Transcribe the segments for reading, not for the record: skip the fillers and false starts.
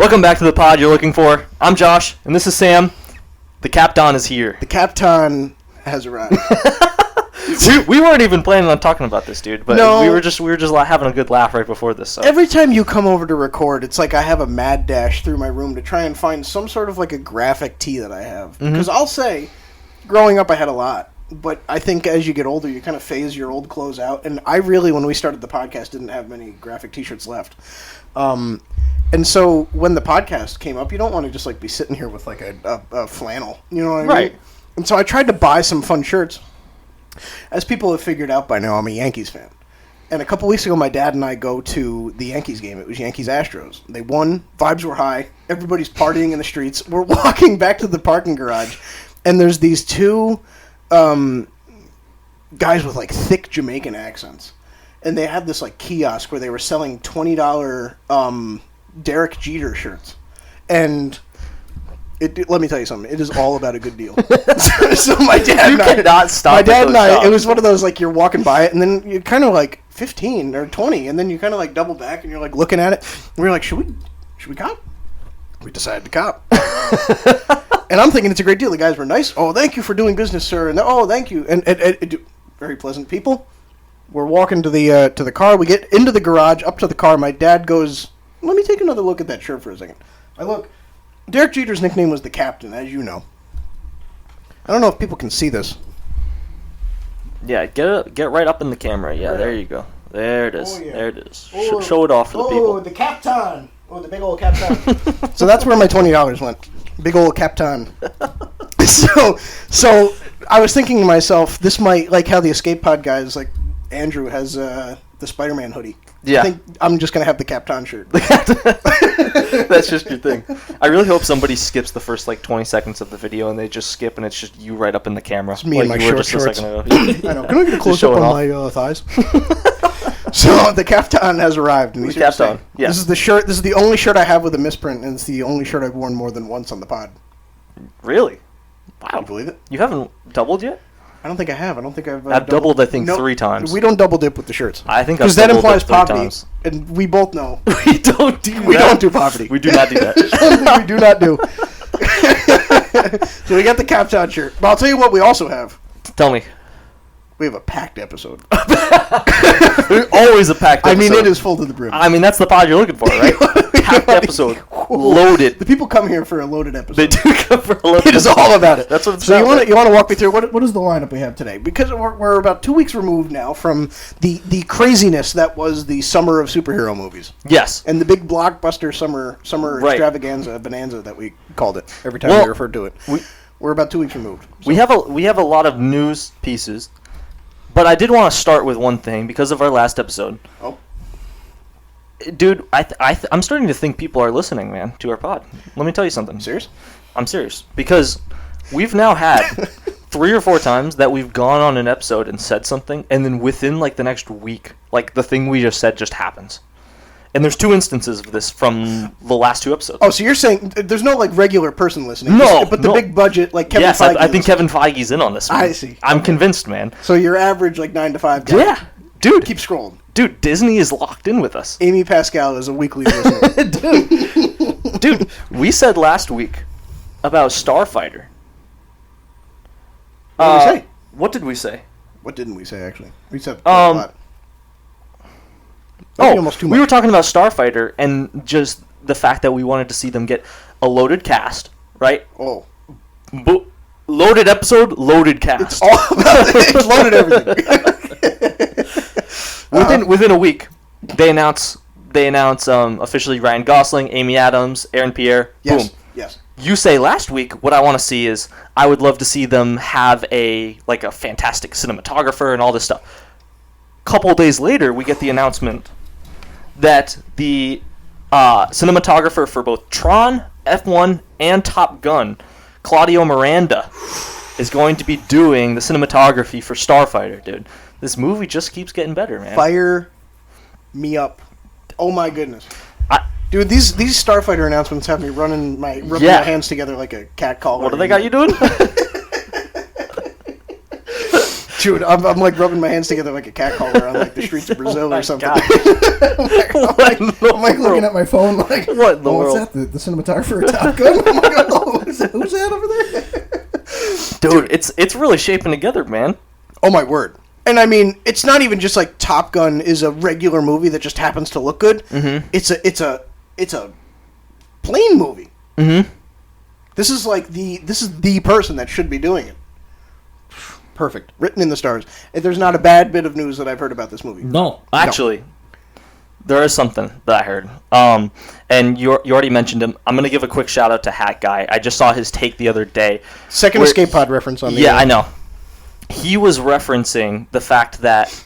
Welcome back to the pod you're looking for. I'm Josh, and this is Sam. The Captain is here. The Captain has arrived. we weren't even planning on talking about this, dude. But no, we were just having a good laugh right before this. So. Every time you come over to record, it's like I have a mad dash through my room to try and find some sort of like a graphic tee that I have. Because I'll say, growing up, I had a lot. But I think as you get older, you kind of phase your old clothes out. And I really, when we started the podcast, didn't have many graphic T-shirts left. And so when the podcast came up, you don't want to just like be sitting here with like a flannel. You know what I mean? Right. And so I tried to buy some fun shirts. As people have figured out by now, I'm a Yankees fan. And a couple weeks ago, my dad and I go to the Yankees game. It was Yankees-Astros. They won. Vibes were high. Everybody's partying in the streets. We're walking back to the parking garage. And there's these two guys with like thick Jamaican accents. And they had this like kiosk where they were selling $20 Derek Jeter shirts. And let me tell you something. It is all about a good deal. So my dad and I cannot stop. My dad and I, it was one of those like you're walking by it and then you're kind of like 15 or 20 and then you kind of like double back and you're like looking at it. And we're like, should we cop? We decided to cop. And I'm thinking it's a great deal. The guys were nice. Oh, thank you for doing business, sir. And oh, thank you. And very pleasant people. We're walking to the car. We get into the garage, up to the car. My dad goes, let me take another look at that shirt for a second. I look. Derek Jeter's nickname was the Captain, as you know. I don't know if people can see this. Yeah, get right up in the camera. Yeah, there you go. There it is. Oh, yeah. There it is. Oh, show it off for the people. Oh, the Captain. Oh, the big old Captain. So that's where my $20 went. Big old Captain. So I was thinking to myself, this might, like how the Escape Pod guys, like Andrew has the Spider-Man hoodie. Yeah. I think I'm just going to have the Captain shirt. That's just your thing. I really hope somebody skips the first like 20 seconds of the video and they just skip and it's just you right up in the camera. It's me and my short shorts. I know. Can I get a close-up on my thighs? So the Captain has arrived. And the Captain. Yeah. This is the shirt. This is the only shirt I have with a misprint, and it's the only shirt I've worn more than once on the pod. Really? Wow. Can you believe it? You haven't doubled yet? I don't think I have. I don't think I've doubled. I think 3 times. We don't double dip with the shirts. I think because that implies poverty, and we both know we don't do. We don't do poverty. We do not do that. We do not do. So we got the Captain shirt. But I'll tell you what we also have. Tell me. We have a packed episode. There's always a packed episode. I mean, it is full to the brim. I mean, that's the pod you're looking for, right? Packed episode. Loaded. The people come here for a loaded episode. They do come for a loaded episode. It is all about it. That's what it's so about. You want to walk me through, what is the lineup we have today? Because we're about 2 weeks removed now from the craziness that was the summer of superhero movies. Yes. And the big blockbuster summer extravaganza, bonanza that we called it every time we referred to it. We're about 2 weeks removed. So. We have a lot of news pieces. But I did want to start with one thing because of our last episode. Oh. Dude, I'm starting to think people are listening, man, to our pod. Let me tell you something. Serious? I'm serious. Because we've now had 3 or 4 times that we've gone on an episode and said something, and then within, like, the next week, like, the thing we just said just happens. And there's 2 instances of this from the last 2 episodes. Oh, so you're saying there's no, like, regular person listening? No. But the big budget, like Kevin Feige. Yes, I think Kevin Feige's in on this one. I see. I'm convinced, man. So your average, like, 9 to 5 guy. Yeah. Dude. Keep scrolling. Dude, Disney is locked in with us. Amy Pascal is a weekly listener. Dude, we said last week about Starfighter. What did we say? What did we say? What didn't we say, actually? We said a lot. Almost too much. We were talking about Starfighter and just the fact that we wanted to see them get a loaded cast, right? Oh. Loaded episode, loaded cast. It's all about it's loaded everything. Within a week, they announce officially Ryan Gosling, Amy Adams, Aaron Pierre. Yes. Boom. Yes. You say last week, what I want to see is I would love to see them have a fantastic cinematographer and all this stuff. Couple days later, we get the announcement that the cinematographer for both Tron, F1, and Top Gun, Claudio Miranda, is going to be doing the cinematography for Starfighter, dude. This movie just keeps getting better, man. Fire me up. Oh my goodness. Dude, these Starfighter announcements have me rubbing my hands together like a cat call. What do they got you doing? Dude, I'm like rubbing my hands together like a cat caller on like the streets of Brazil or something. I'm like looking at my phone like, what in the world? What's that? The cinematographer of Top Gun? I'm like, oh, who's that over there? Dude, it's really shaping together, man. Oh my word. And I mean, it's not even just like Top Gun is a regular movie that just happens to look good. Mm-hmm. It's a plane movie. Mm-hmm. This is the person that should be doing it. Perfect. Written in the stars. There's not a bad bit of news that I've heard about this movie. No. Actually, there is something that I heard. And you already mentioned him. I'm going to give a quick shout out to Hat Guy. I just saw his take the other day. Second Escape Pod reference on the Yeah, I know. He was referencing the fact that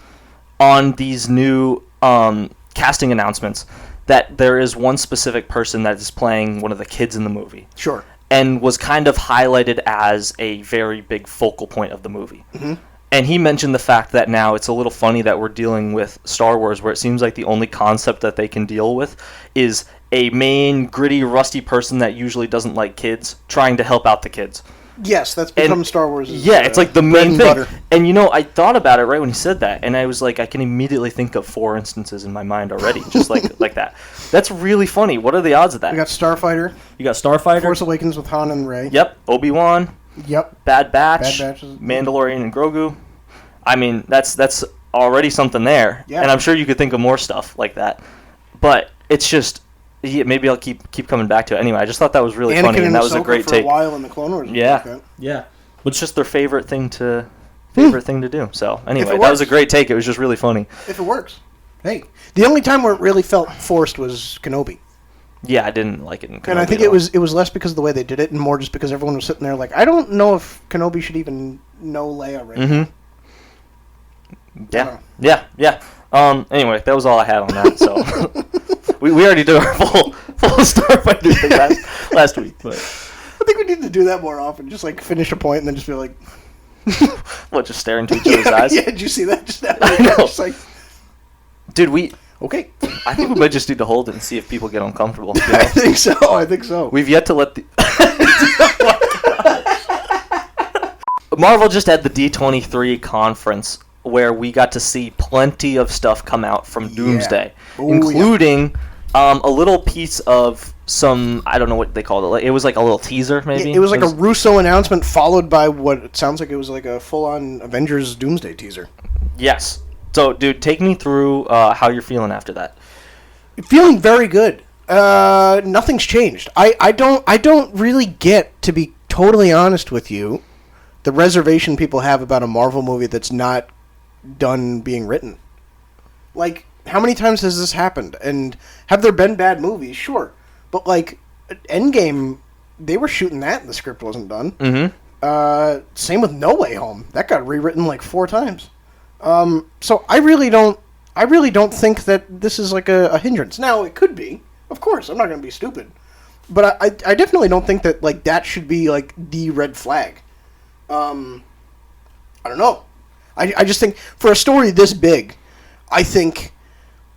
on these new casting announcements that there is one specific person that is playing one of the kids in the movie. Sure. And was kind of highlighted as a very big focal point of the movie. Mm-hmm. And he mentioned the fact that now it's a little funny that we're dealing with Star Wars where it seems like the only concept that they can deal with is a main, gritty, rusty person that usually doesn't like kids trying to help out the kids. Yes, that's become Star Wars. Yeah, it's like the bread main and thing. butter. And you know, I thought about it right when he said that, and I was like, I can immediately think of 4 instances in my mind already, just like that. That's really funny. What are the odds of that? We got Starfighter, You got Starfighter. Force Awakens with Han and Rey. Yep. Obi-Wan. Yep. Bad Batch. Bad Batch is- Mandalorian and Grogu. I mean, that's already something there. Yeah. And I'm sure you could think of more stuff like that. But it's just, yeah, maybe I'll keep coming back to it. Anyway, I just thought that was really Anakin funny, and and that was a Ahsoka great for take. a while in the Clone Wars. Yeah. Like that. Yeah. It's just their favorite thing to do. So anyway, it that was a works. great take. It was just really funny. If it works. Hey. The only time where it really felt forced was Kenobi. Yeah, I didn't like it. And I think it was less because of the way they did it and more just because everyone was sitting there like, I don't know if Kenobi should even know Leia right now. Mm-hmm. Yeah. Anyway, that was all I had on that. So we already did our full Starfighter thing last week. But I think we need to do that more often. Just like finish a point and then just be like, what? Just stare into each other's eyes? Yeah, did you see that just now? I know. Just like, Dude, okay. I think we might just need to hold it and see if people get uncomfortable. You know? I think so. We've yet to let the. Marvel just had the D23 conference where we got to see plenty of stuff come out from Doomsday, including a little piece of some, I don't know what they called it. Like, it was like a little teaser, maybe? It was like a Russo announcement followed by what it sounds like it was like a full-on Avengers Doomsday teaser. Yes. So, dude, take me through how you're feeling after that. Feeling very good. Nothing's changed. I don't really get, to be totally honest with you, the reservation people have about a Marvel movie that's not done being written. Like, how many times has this happened? And have there been bad movies? Sure. But, like, Endgame, they were shooting that and the script wasn't done. Mm-hmm. Same with No Way Home. That got rewritten like 4 times. So I really don't think that this is like a hindrance. Now, it could be. Of course, I'm not going to be stupid. But I definitely don't think that, like, that should be, like, the red flag. I don't know. I just think, for a story this big, I think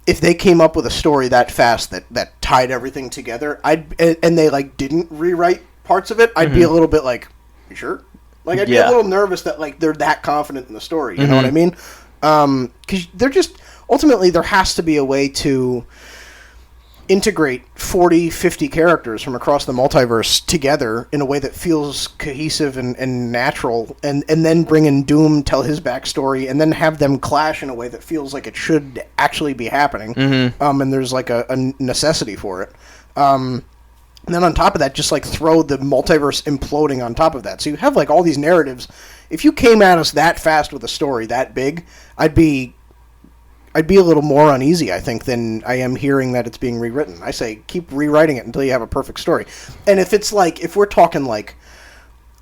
if they came up with a story that fast that tied everything together, and they, like, didn't rewrite parts of it, I'd be a little bit like, you sure? Like, I'd be a little nervous that, like, they're that confident in the story, you know what I mean? Because they're just, ultimately, there has to be a way to integrate 40, 50 characters from across the multiverse together in a way that feels cohesive and natural, and then bring in Doom, tell his backstory, and then have them clash in a way that feels like it should actually be happening, and there's like a necessity for it. And then on top of that, just like throw the multiverse imploding on top of that. So you have like all these narratives. If you came at us that fast with a story that big, I'd be a little more uneasy, I think, than I am hearing that it's being rewritten. I say keep rewriting it until you have a perfect story. And if it's like, if we're talking like,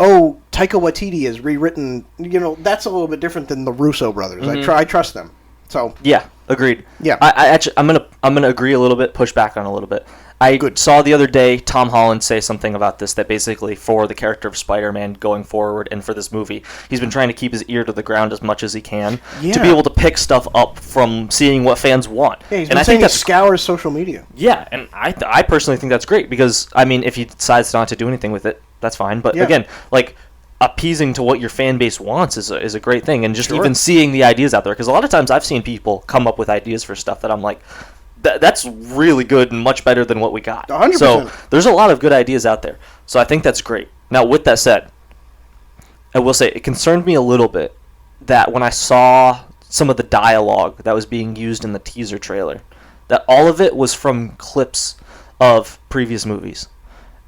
oh, Taika Waititi is rewritten, you know, that's a little bit different than the Russo brothers. I trust them. So Yeah, agreed. Yeah. I actually, I'm gonna agree a little bit, push back on a little bit. I saw the other day Tom Holland say something about this, that basically for the character of Spider-Man going forward and for this movie, he's been trying to keep his ear to the ground as much as he can to be able to pick stuff up from seeing what fans want. Yeah, he's and been I saying think he scours social media. Yeah, and I personally think that's great because, I mean, if he decides not to do anything with it, that's fine. But again, like, appeasing to what your fan base wants is a great thing, and just Sure. even seeing the ideas out there, because a lot of times I've seen people come up with ideas for stuff that I'm like, that's really good and much better than what we got. 100%. So there's a lot of good ideas out there. So I think that's great. Now, with that said, I will say it concerned me a little bit that when I saw some of the dialogue that was being used in the teaser trailer, that all of it was from clips of previous movies.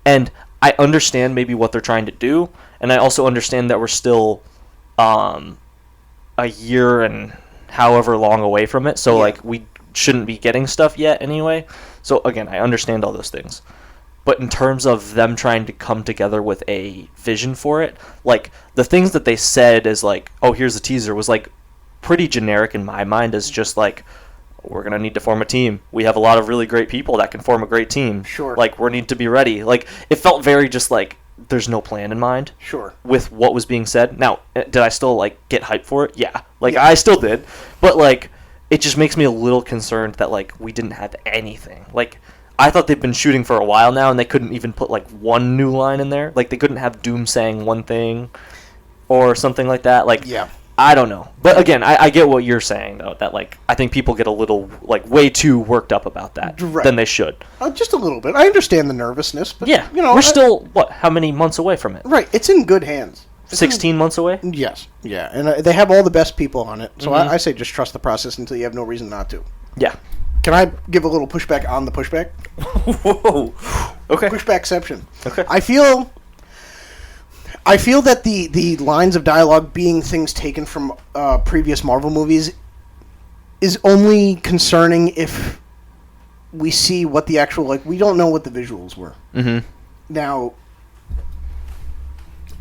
And I understand maybe what they're trying to do, and I also understand that we're still a year and however long away from it, so Yeah. like we shouldn't be getting stuff yet anyway. So again, I understand all those things. But in terms of them trying to come together with a vision for it, like the things that they said as like, oh, here's a teaser, was like pretty generic in my mind, as just like, we're going to need to form a team. We have a lot of really great people that can form a great team. Sure. Like, we need to be ready. Like, it felt very just like there's no plan in mind. Sure. With what was being said. Now, did I still like get hyped for it? Yeah. Like, Yeah. I still did. But like, it just makes me a little concerned that like we didn't have anything. Like, I thought they've been shooting for a while now, and they couldn't even put like one new line in there. Like, they couldn't have Doom saying one thing or something like that. Like, Yeah. I don't know. But again, I get what you're saying, though, that like I think people get a little like way too worked up about that Right. than they should. Just a little bit. I understand the nervousness, but Yeah, you know, we're still how many months away from it? right. It's in good hands. It's in- 16 months away? Yes. Yeah, and they have all the best people on it, so Mhm. I say just trust the process until you have no reason not to. Yeah. Can I give a little pushback on the pushback? Whoa. Okay. Pushbackception. Okay. I feel that the lines of dialogue being things taken from previous Marvel movies is only concerning if we see what the actual, like, we don't know what the visuals were. Mm-hmm. Now,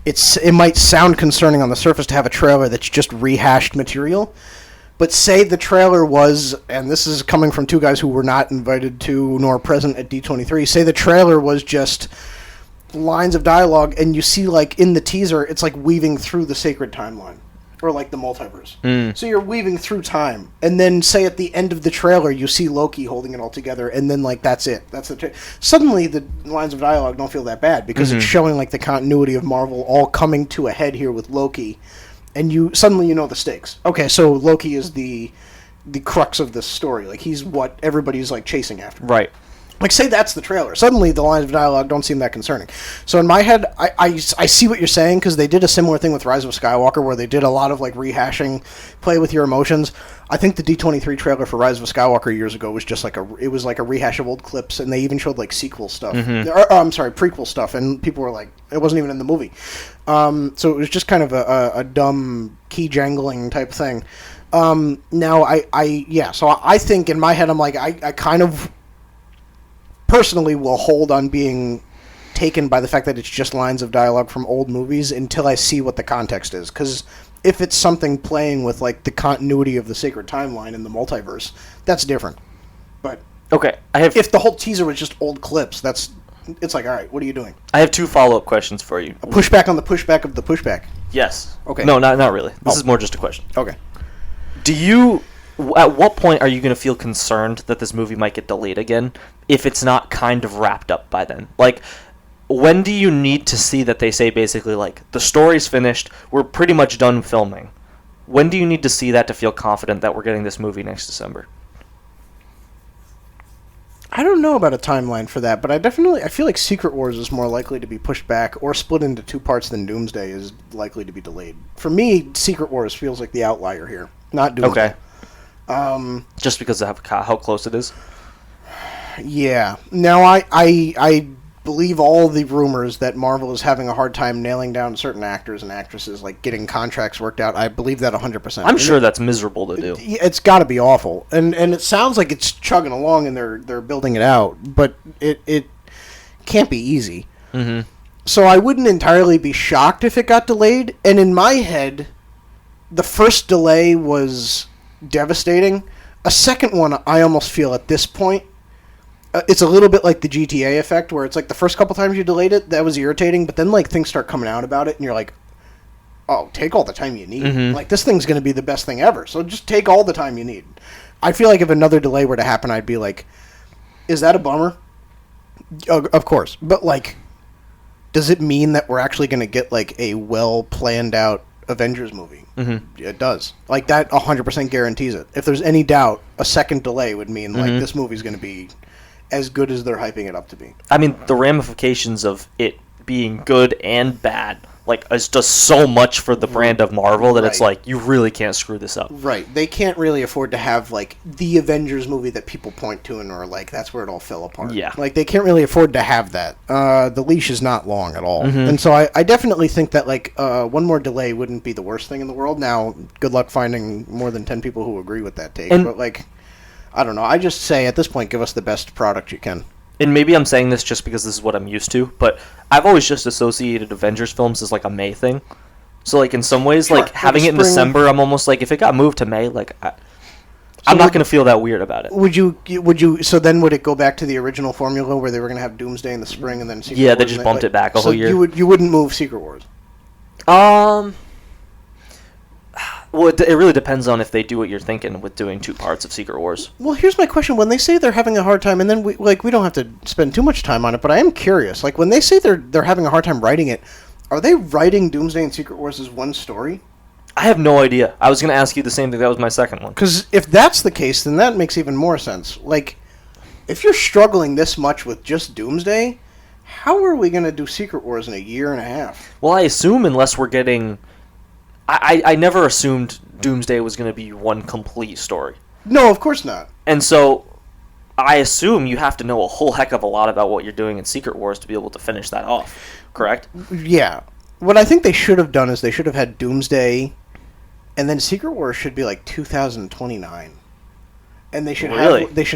it might sound concerning on the surface to have a trailer that's just rehashed material, but say the trailer was, and this is coming from two guys who were not invited to nor present at D23, say the trailer was just lines of dialogue, and you see, like, in the teaser, it's like weaving through the sacred timeline, or like the multiverse. So you're weaving through time, and then say at the end of the trailer you see Loki holding it all together, and then like that's it. That's the suddenly the lines of dialogue don't feel that bad because it's showing like the continuity of Marvel all coming to a head here with Loki, and you suddenly know the stakes. Okay, so Loki is the crux of this story. Like, he's what everybody's like chasing after. Right. Like, say that's the trailer. Suddenly, the lines of dialogue don't seem that concerning. So in my head, I see what you're saying, because they did a similar thing with Rise of Skywalker, where they did a lot of, like, rehashing, play with your emotions. I think the D23 trailer for Rise of Skywalker years ago was just like it was like a rehash of old clips, and they even showed, like, sequel stuff. I'm sorry, prequel stuff, and people were like, it wasn't even in the movie. So it was just kind of a dumb key jangling type thing. Now, so I think in my head, I'm like, I kind of personally will hold on being taken by the fact that it's just lines of dialogue from old movies until I see what the context is. Because if it's something playing with, like, the continuity of the sacred timeline in the multiverse, that's different. But Okay. if the whole teaser was just old clips, it's like, all right, what are you doing? I have 2 follow-up questions for you. A pushback on the pushback of the pushback. Yes. Okay. No, not really. This Oh. is more just a question. Okay. At what point are you going to feel concerned that this movie might get delayed again if it's not kind of wrapped up by then? Like, when do you need to see that they say basically, like, the story's finished, we're pretty much done filming? When do you need to see that to feel confident that we're getting this movie next December? I don't know about a timeline for that, but I feel like Secret Wars is more likely to be pushed back or split into 2 parts than Doomsday is likely to be delayed. For me, Secret Wars feels like the outlier here, not Doomsday. Okay. Just because of how close it is? Yeah. Now, I believe all the rumors that Marvel is having a hard time nailing down certain actors and actresses, like getting contracts worked out. I believe that 100%. I'm sure that's miserable to do. It's got to be awful, and it sounds like it's chugging along and they're building it out, but it can't be easy. Mm-hmm. So I wouldn't entirely be shocked if it got delayed. And in my head, the first delay was devastating. A second one, I almost feel at this point, it's a little bit like the GTA effect, where it's like the first couple times you delayed it, that was irritating, but then like things start coming out about it, and you're like, oh, take all the time you need. Mm-hmm. Like, this thing's going to be the best thing ever, so just take all the time you need. I feel like if another delay were to happen, I'd be like, is that a bummer? Of course. But, like, does it mean that we're actually going to get like a well planned out Avengers movie? Mm-hmm. It does. Like that 100% guarantees it. If there's any doubt, a second delay would mean like this movie's going to be as good as they're hyping it up to be. I mean, the ramifications of it being good and bad, like, is just so much for the brand of Marvel that it's like, you really can't screw this up. Right. They can't really afford to have, like, the Avengers movie that people point to and are like, that's where it all fell apart. Yeah. Like, they can't really afford to have that. The leash is not long at all. And so I definitely think that, like, one more delay wouldn't be the worst thing in the world. Now, good luck finding more than 10 people who agree with that take. But, like, I don't know. I just say, at this point, give us the best product you can. And maybe I'm saying this just because this is what I'm used to, but I've always just associated Avengers films as like a May thing. So like in some ways, like having it in December, I'm almost like, if it got moved to May, like I'm not going to feel that weird about it. Would you? So then would it go back to the original formula where they were going to have Doomsday in the spring and then Secret Wars? They just bumped it back a whole year. You wouldn't move Secret Wars. Well, it really depends on if they do what you're thinking with doing 2 parts of Secret Wars. Well, here's my question. When they say they're having a hard time, and then we don't have to spend too much time on it, but I am curious. Like, when they say they're having a hard time writing it, are they writing Doomsday and Secret Wars as one story? I have no idea. I was going to ask you the same thing. That was my second one. Because if that's the case, then that makes even more sense. Like, if you're struggling this much with just Doomsday, how are we going to do Secret Wars in a year and a half? Well, I assume unless we're getting... I never assumed Doomsday was going to be one complete story. No, of course not. And so I assume you have to know a whole heck of a lot about what you're doing in Secret Wars to be able to finish that off, correct? Yeah. What I think they should have done is they should have had Doomsday, and then Secret Wars should be like 2029. And they should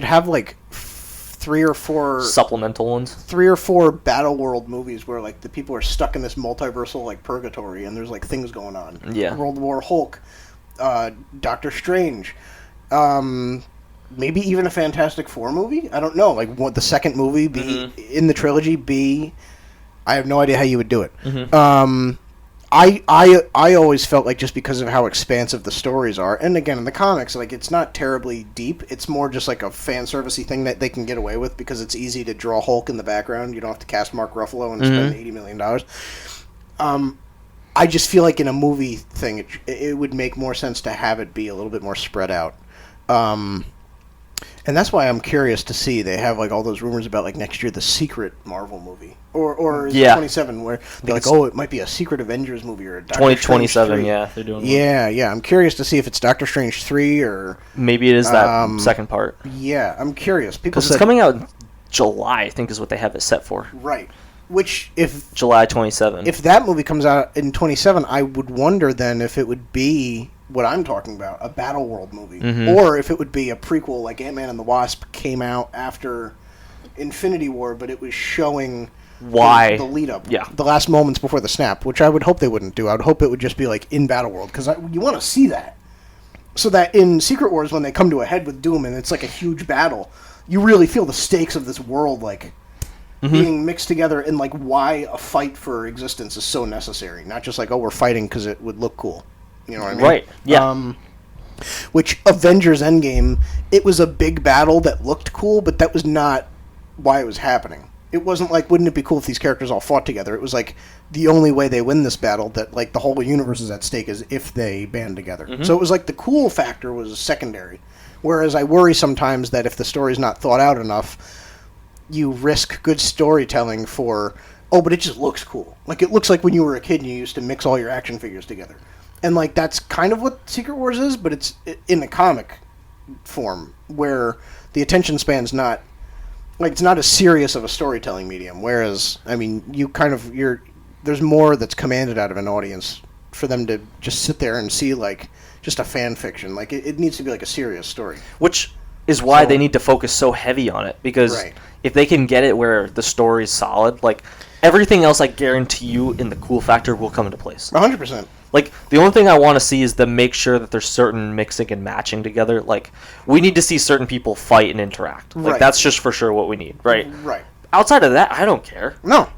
have like 3 or 4 supplemental ones, 3 or 4 Battle World movies where like the people are stuck in this multiversal like purgatory and there's like things going on. Yeah. World War Hulk, Doctor Strange, maybe even a Fantastic Four movie. I don't know. Like what the second movie be in the trilogy be. I have no idea how you would do it. I always felt like just because of how expansive the stories are, and again in the comics, like it's not terribly deep. It's more just like a fan servicey thing that they can get away with because it's easy to draw Hulk in the background. You don't have to cast Mark Ruffalo and spend $80 million. I just feel like in a movie thing, it would make more sense to have it be a little bit more spread out. And that's why I'm curious to see. They have like all those rumors about like next year the secret Marvel movie, or is it 27 where they're like, oh, it might be a secret Avengers movie or a Doctor 2027. Yeah, they're doing. Yeah. I'm curious to see if it's Doctor Strange 3 or maybe it is that second part. Yeah, I'm curious because it's coming out in July. I think is what they have it set for. Right. Which if July 27. If that movie comes out in 27, I would wonder then if it would be what I'm talking about, a Battle World movie, or if it would be a prequel like Ant-Man and the Wasp came out after Infinity War, but it was showing why the lead up, yeah, the last moments before the snap, which I would hope they wouldn't do. I would hope it would just be like in Battle World because you want to see that, so that in Secret Wars when they come to a head with Doom and it's like a huge battle, you really feel the stakes of this world like being mixed together and like why a fight for existence is so necessary, not just like, oh, we're fighting because it would look cool. You know what I mean? Right, yeah. Which Avengers Endgame, it was a big battle that looked cool, but that was not why it was happening. It wasn't like, wouldn't it be cool if these characters all fought together? It was like, the only way they win this battle, that like the whole universe is at stake, is if they band together. So it was like the cool factor was secondary. Whereas I worry sometimes that if the story's not thought out enough, you risk good storytelling for, oh, but it just looks cool. Like, it looks like when you were a kid and you used to mix all your action figures together. And, like, that's kind of what Secret Wars is, but it's in the comic form, where the attention span's not, like, it's not as serious of a storytelling medium. Whereas, I mean, there's more that's commanded out of an audience for them to just sit there and see, like, just a fan fiction. Like, it needs to be, like, a serious story. Which is why they need to focus so heavy on it, because if they can get it where the story's solid, like, everything else, I guarantee you, in the cool factor will come into place. 100%. Like, the only thing I want to see is them make sure that there's certain mixing and matching together. Like, we need to see certain people fight and interact. Like, that's just for sure what we need, right? Right. Outside of that, I don't care. No.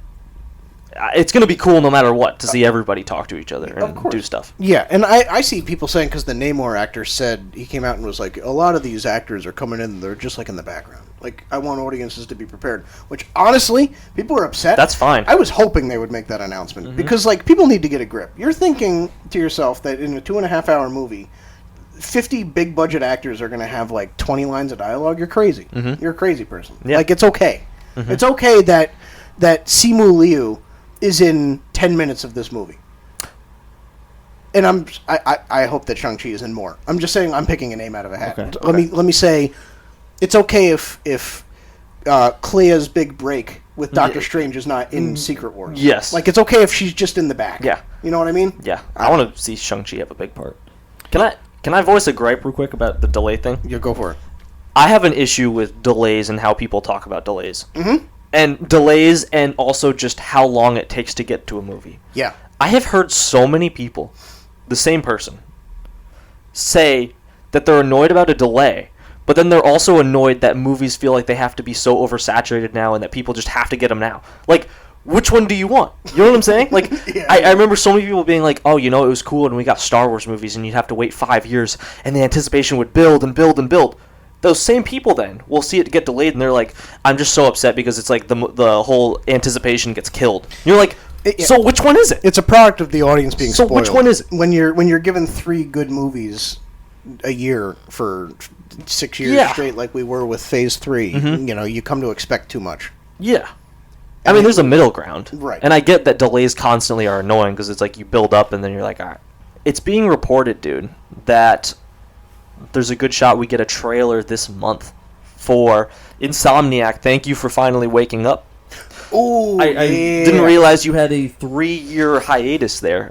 It's going to be cool no matter what to see everybody talk to each other and do stuff. Yeah, and I see people saying, because the Namor actor said, he came out and was like, a lot of these actors are coming in, they're just like in the background. Like, I want audiences to be prepared. Which, honestly, people are upset. That's fine. I was hoping they would make that announcement. Because, like, people need to get a grip. You're thinking to yourself that in a 2.5-hour movie, 50 big-budget actors are going to have, like, 20 lines of dialogue? You're crazy. You're a crazy person. Yeah. Like, it's okay. It's okay that Simu Liu is in 10 minutes of this movie. And I hope that Shang-Chi is in more. I'm just saying I'm picking a name out of a hat. Okay. Let me say, it's okay if Clea's big break with Doctor Strange is not in Secret Wars. Yes. Like, it's okay if she's just in the back. Yeah. You know what I mean? Yeah. I want to see Shang-Chi have a big part. Can I voice a gripe real quick about the delay thing? Yeah, go for it. I have an issue with delays and how people talk about delays. And delays and also just how long it takes to get to a movie. Yeah. I have heard so many people, the same person, say that they're annoyed about a delay, but then they're also annoyed that movies feel like they have to be so oversaturated now and that people just have to get them now. Like, which one do you want? You know what I'm saying? Like, I remember so many people being like, oh, you know, it was cool when we got Star Wars movies and you'd have to wait 5 years and the anticipation would build and build and build. Those same people then will see it get delayed and they're like, I'm just so upset because it's like the whole anticipation gets killed. And you're like, so which one is it? It's a product of the audience being spoiled. So which one is it? When you're given 3 good movies a year for 6 years straight, like we were with Phase 3, you know, you come to expect too much. Yeah. I mean, there's a middle ground. Right. And I get that delays constantly are annoying because it's like you build up and then you're like, all right. It's being reported, dude, that there's a good shot we get a trailer this month for Insomniac. Thank you for finally waking up. Ooh, I didn't realize you had a 3-year hiatus there.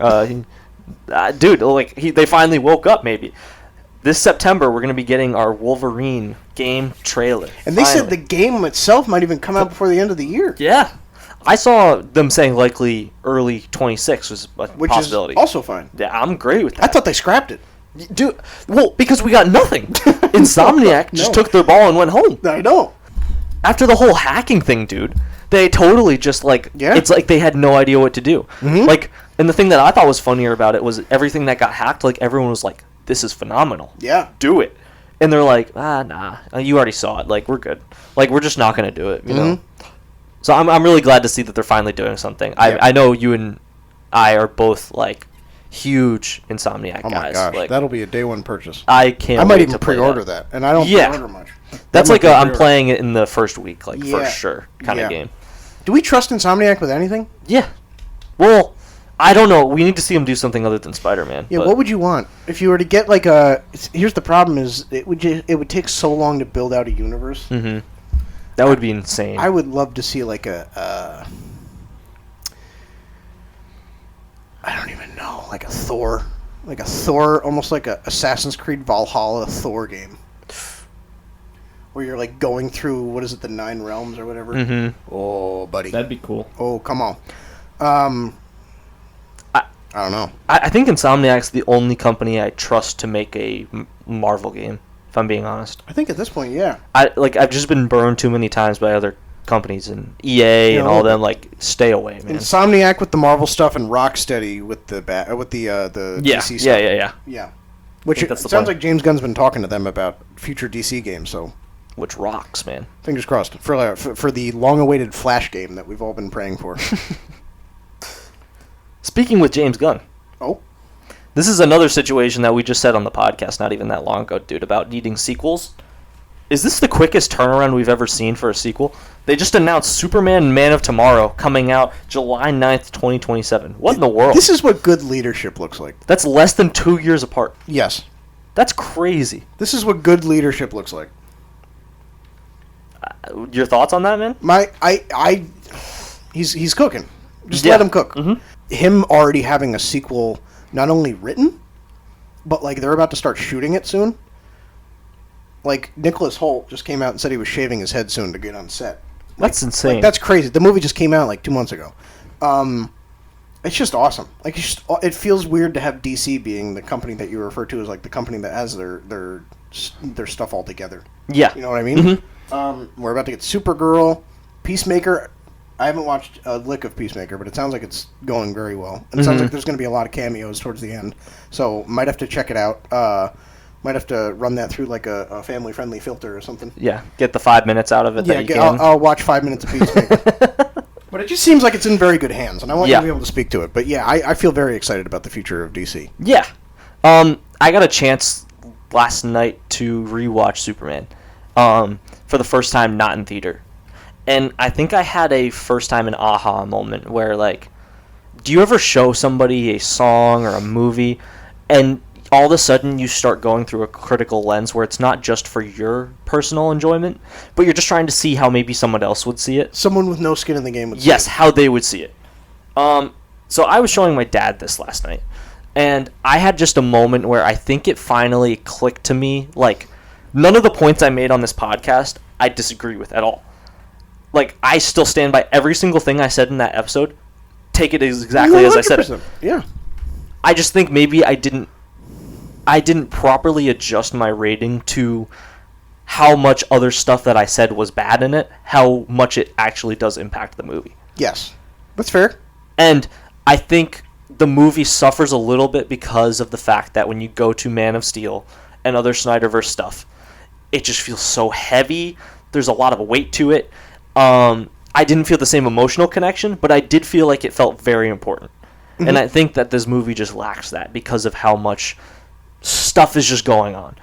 Dude, like, they finally woke up, maybe. This September, we're going to be getting our Wolverine game trailer. And they said the game itself might even come out before the end of the year. Yeah. I saw them saying likely early 26 was a possibility. Which is also fine. Yeah, I'm great with that. I thought they scrapped it. Dude, well, because we got nothing. Insomniac just took their ball and went home. I know. After the whole hacking thing, dude, they totally just, like, it's like they had no idea what to do. Like, and the thing that I thought was funnier about it was everything that got hacked, like, everyone was like, this is phenomenal. Yeah. Do it. And they're like, nah, you already saw it. Like, we're good. Like, we're just not going to do it, you know? So I'm really glad to see that they're finally doing something. I know you and I are both, like, huge Insomniac guys. Oh my gosh, like, that'll be a day one purchase. I can't. I might wait even to play pre-order that, and I don't pre-order much. That's like I'm playing it in the first week, like for sure kind of game. Do we trust Insomniac with anything? Yeah. Well, I don't know. We need to see him do something other than Spider-Man. Yeah. What would you want if you were to get like a? Here's the problem: is it would take so long to build out a universe. That would be insane. I would love to see like a. I don't even know, like a Thor, almost like a Assassin's Creed Valhalla Thor game, where you're like going through the 9 realms or whatever. Oh, buddy, That'd be cool. Oh, come on. I don't know. I think Insomniac's the only company I trust to make a Marvel game. If I'm being honest, I think at this point, yeah. I've just been burned too many times by other companies and EA and all them. Like, stay away, man. Insomniac with the Marvel stuff and Rocksteady with the DC stuff. Yeah. Which it sounds like James Gunn's been talking to them about future DC games. So, which rocks, man. Fingers crossed for the long-awaited Flash game that we've all been praying for. Speaking with James Gunn. Oh. This is another situation that we just said on the podcast not even that long ago, dude, about needing sequels. Is this the quickest turnaround we've ever seen for a sequel? They just announced Superman Man of Tomorrow coming out July 9th, 2027. What in the world? This is what good leadership looks like. That's less than 2 years apart. Yes. That's crazy. This is what good leadership looks like. Your thoughts on that, man? He's cooking. Just let him cook. Him already having a sequel not only written, but like they're about to start shooting it soon. Like Nicholas Hoult just came out and said he was shaving his head soon to get on set. That's insane. Like, that's crazy. The movie just came out like 2 months ago. It's just awesome. Like it feels weird to have DC being the company that you refer to as like the company that has their stuff all together. Yeah. You know what I mean? We're about to get Supergirl, Peacemaker. I haven't watched a lick of Peacemaker, but it sounds like it's going very well. And it sounds like there's going to be a lot of cameos towards the end. So might have to check it out. Might have to run that through like a family-friendly filter or something. Yeah, get the 5 minutes out of it that you can. I'll watch 5 minutes of Peacemaker. But it just seems like it's in very good hands, and I want you to be able to speak to it. But yeah, I feel very excited about the future of DC. Yeah. I got a chance last night to rewatch Superman for the first time, not in theater. And I think I had a first time an aha moment where, like, do you ever show somebody a song or a movie and all of a sudden you start going through a critical lens where it's not just for your personal enjoyment, but you're just trying to see how maybe someone else would see it? Someone with no skin in the game would see Yes, it. how they would see it. So I was showing my dad this last night, and I had just a moment where I think it finally clicked to me, like, none of the points I made on this podcast I disagree with at all. Like, I still stand by every single thing I said in that episode. Take it as exactly as I said it. Yeah. I just think maybe I didn't properly adjust my rating to how much other stuff that I said was bad in it, how much it actually does impact the movie. Yes. That's fair. And I think the movie suffers a little bit because of the fact that when you go to Man of Steel and other Snyderverse stuff, it just feels so heavy. There's a lot of weight to it. I didn't feel the same emotional connection, but I did feel like it felt very important. Mm-hmm. And I think that this movie just lacks that because of how much stuff is just going on.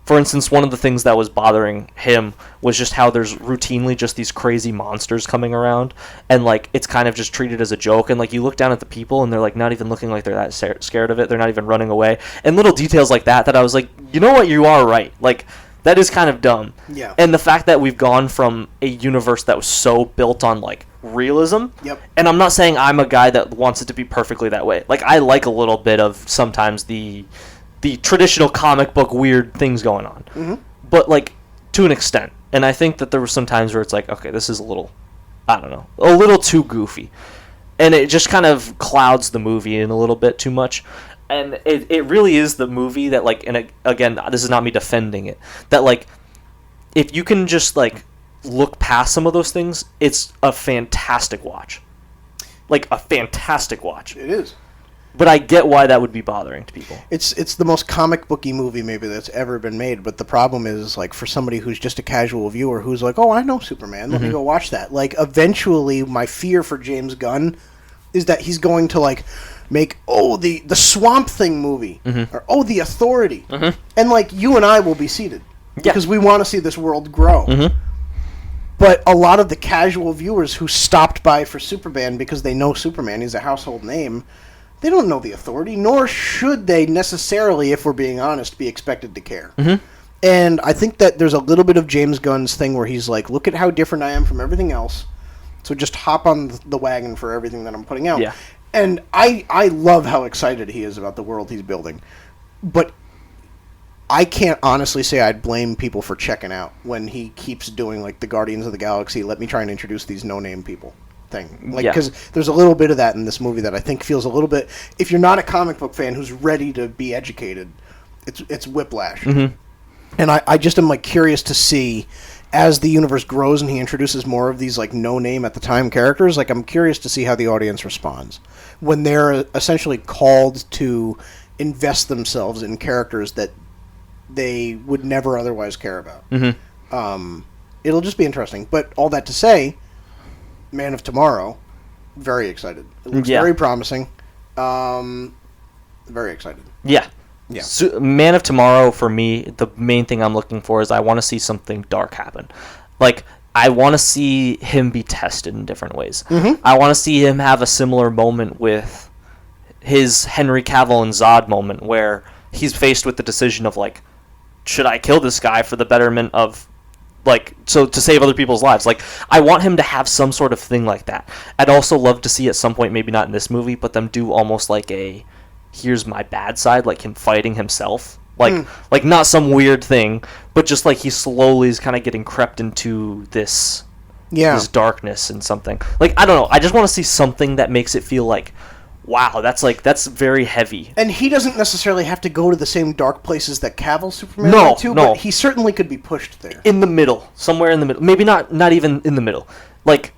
For instance, one of the things that was bothering him was just how there's routinely just these crazy monsters coming around, and like it's kind of just treated as a joke, and like you look down at the people and they're like not even looking like they're that scared of it. They're not even running away, and little details like that I was like, you know what, you are right. Like, that is kind of dumb. Yeah. And the fact that we've gone from a universe that was so built on like realism. Yep. And I'm not saying I'm a guy that wants it to be perfectly that way. Like, I like a little bit of sometimes the traditional comic book weird things going on. Mm-hmm. But like to an extent. And I think that there were some times where it's like, okay, this is a little, I don't know, a little too goofy. And it just kind of clouds the movie in a little bit too much. And it really is the movie that, like, and again, this is not me defending it, that, like, if you can just, like, look past some of those things, it's a fantastic watch. Like, a fantastic watch. It is. But I get why that would be bothering to people. It's the most comic booky movie maybe that's ever been made, but the problem is, like, for somebody who's just a casual viewer who's like, oh, I know Superman, let me go watch that. Like, eventually, my fear for James Gunn is that he's going to, like, make the Swamp Thing movie or the Authority, and like you and I will be seated because we want to see this world grow. But a lot of the casual viewers who stopped by for Superman because they know Superman, he's a household name, they don't know the Authority, nor should they necessarily, if we're being honest, be expected to care. And I think that there's a little bit of James Gunn's thing where he's like, look at how different I am from everything else, so just hop on the wagon for everything that I'm putting out. Yeah. And I love how excited he is about the world he's building. But I can't honestly say I'd blame people for checking out when he keeps doing, like, the Guardians of the Galaxy, let me try and introduce these no-name people thing. Like, because there's a little bit of that in this movie that I think feels a little bit... If you're not a comic book fan who's ready to be educated, it's whiplash. And I just am, like, curious to see... As the universe grows and he introduces more of these, like, no-name-at-the-time characters, like, I'm curious to see how the audience responds when they're essentially called to invest themselves in characters that they would never otherwise care about. It'll just be interesting. But all that to say, Man of Tomorrow, very excited. It looks very promising. Very excited. Yeah. Yeah. So, Man of Tomorrow, for me, the main thing I'm looking for is I want to see something dark happen. Like, I want to see him be tested in different ways. I want to see him have a similar moment with his Henry Cavill and Zod moment where he's faced with the decision of, like, should I kill this guy for the betterment of, like, so to save other people's lives? Like, I want him to have some sort of thing like that. I'd also love to see at some point, maybe not in this movie, but them do almost like a... here's my bad side, like him fighting himself, like not some weird thing, but just like he slowly is kind of getting crept into this darkness and something. Like, I don't know, I just want to see something that makes it feel like, wow, that's very heavy. And he doesn't necessarily have to go to the same dark places that Cavill Superman went to, no. But he certainly could be pushed there. In the middle, somewhere in the middle, maybe not even in the middle, like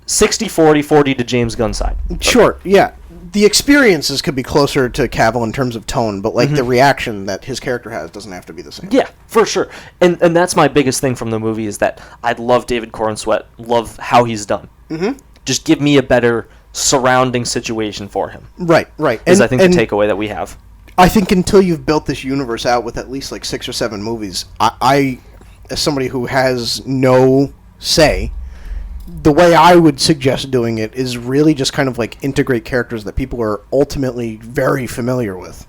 60-40 to James Gunn's side. Sure, yeah. the experiences could be closer to Cavill in terms of tone, but like the reaction that his character has doesn't have to be the same. Yeah, for sure. And that's my biggest thing from the movie is that I love David Corenswet, love how he's done. Mm-hmm. Just give me a better surrounding situation for him. Right. Is I think the takeaway that we have. I think until you've built this universe out with at least like 6 or 7 movies, I as somebody who has no say, the way I would suggest doing it is really just kind of like integrate characters that people are ultimately very familiar with,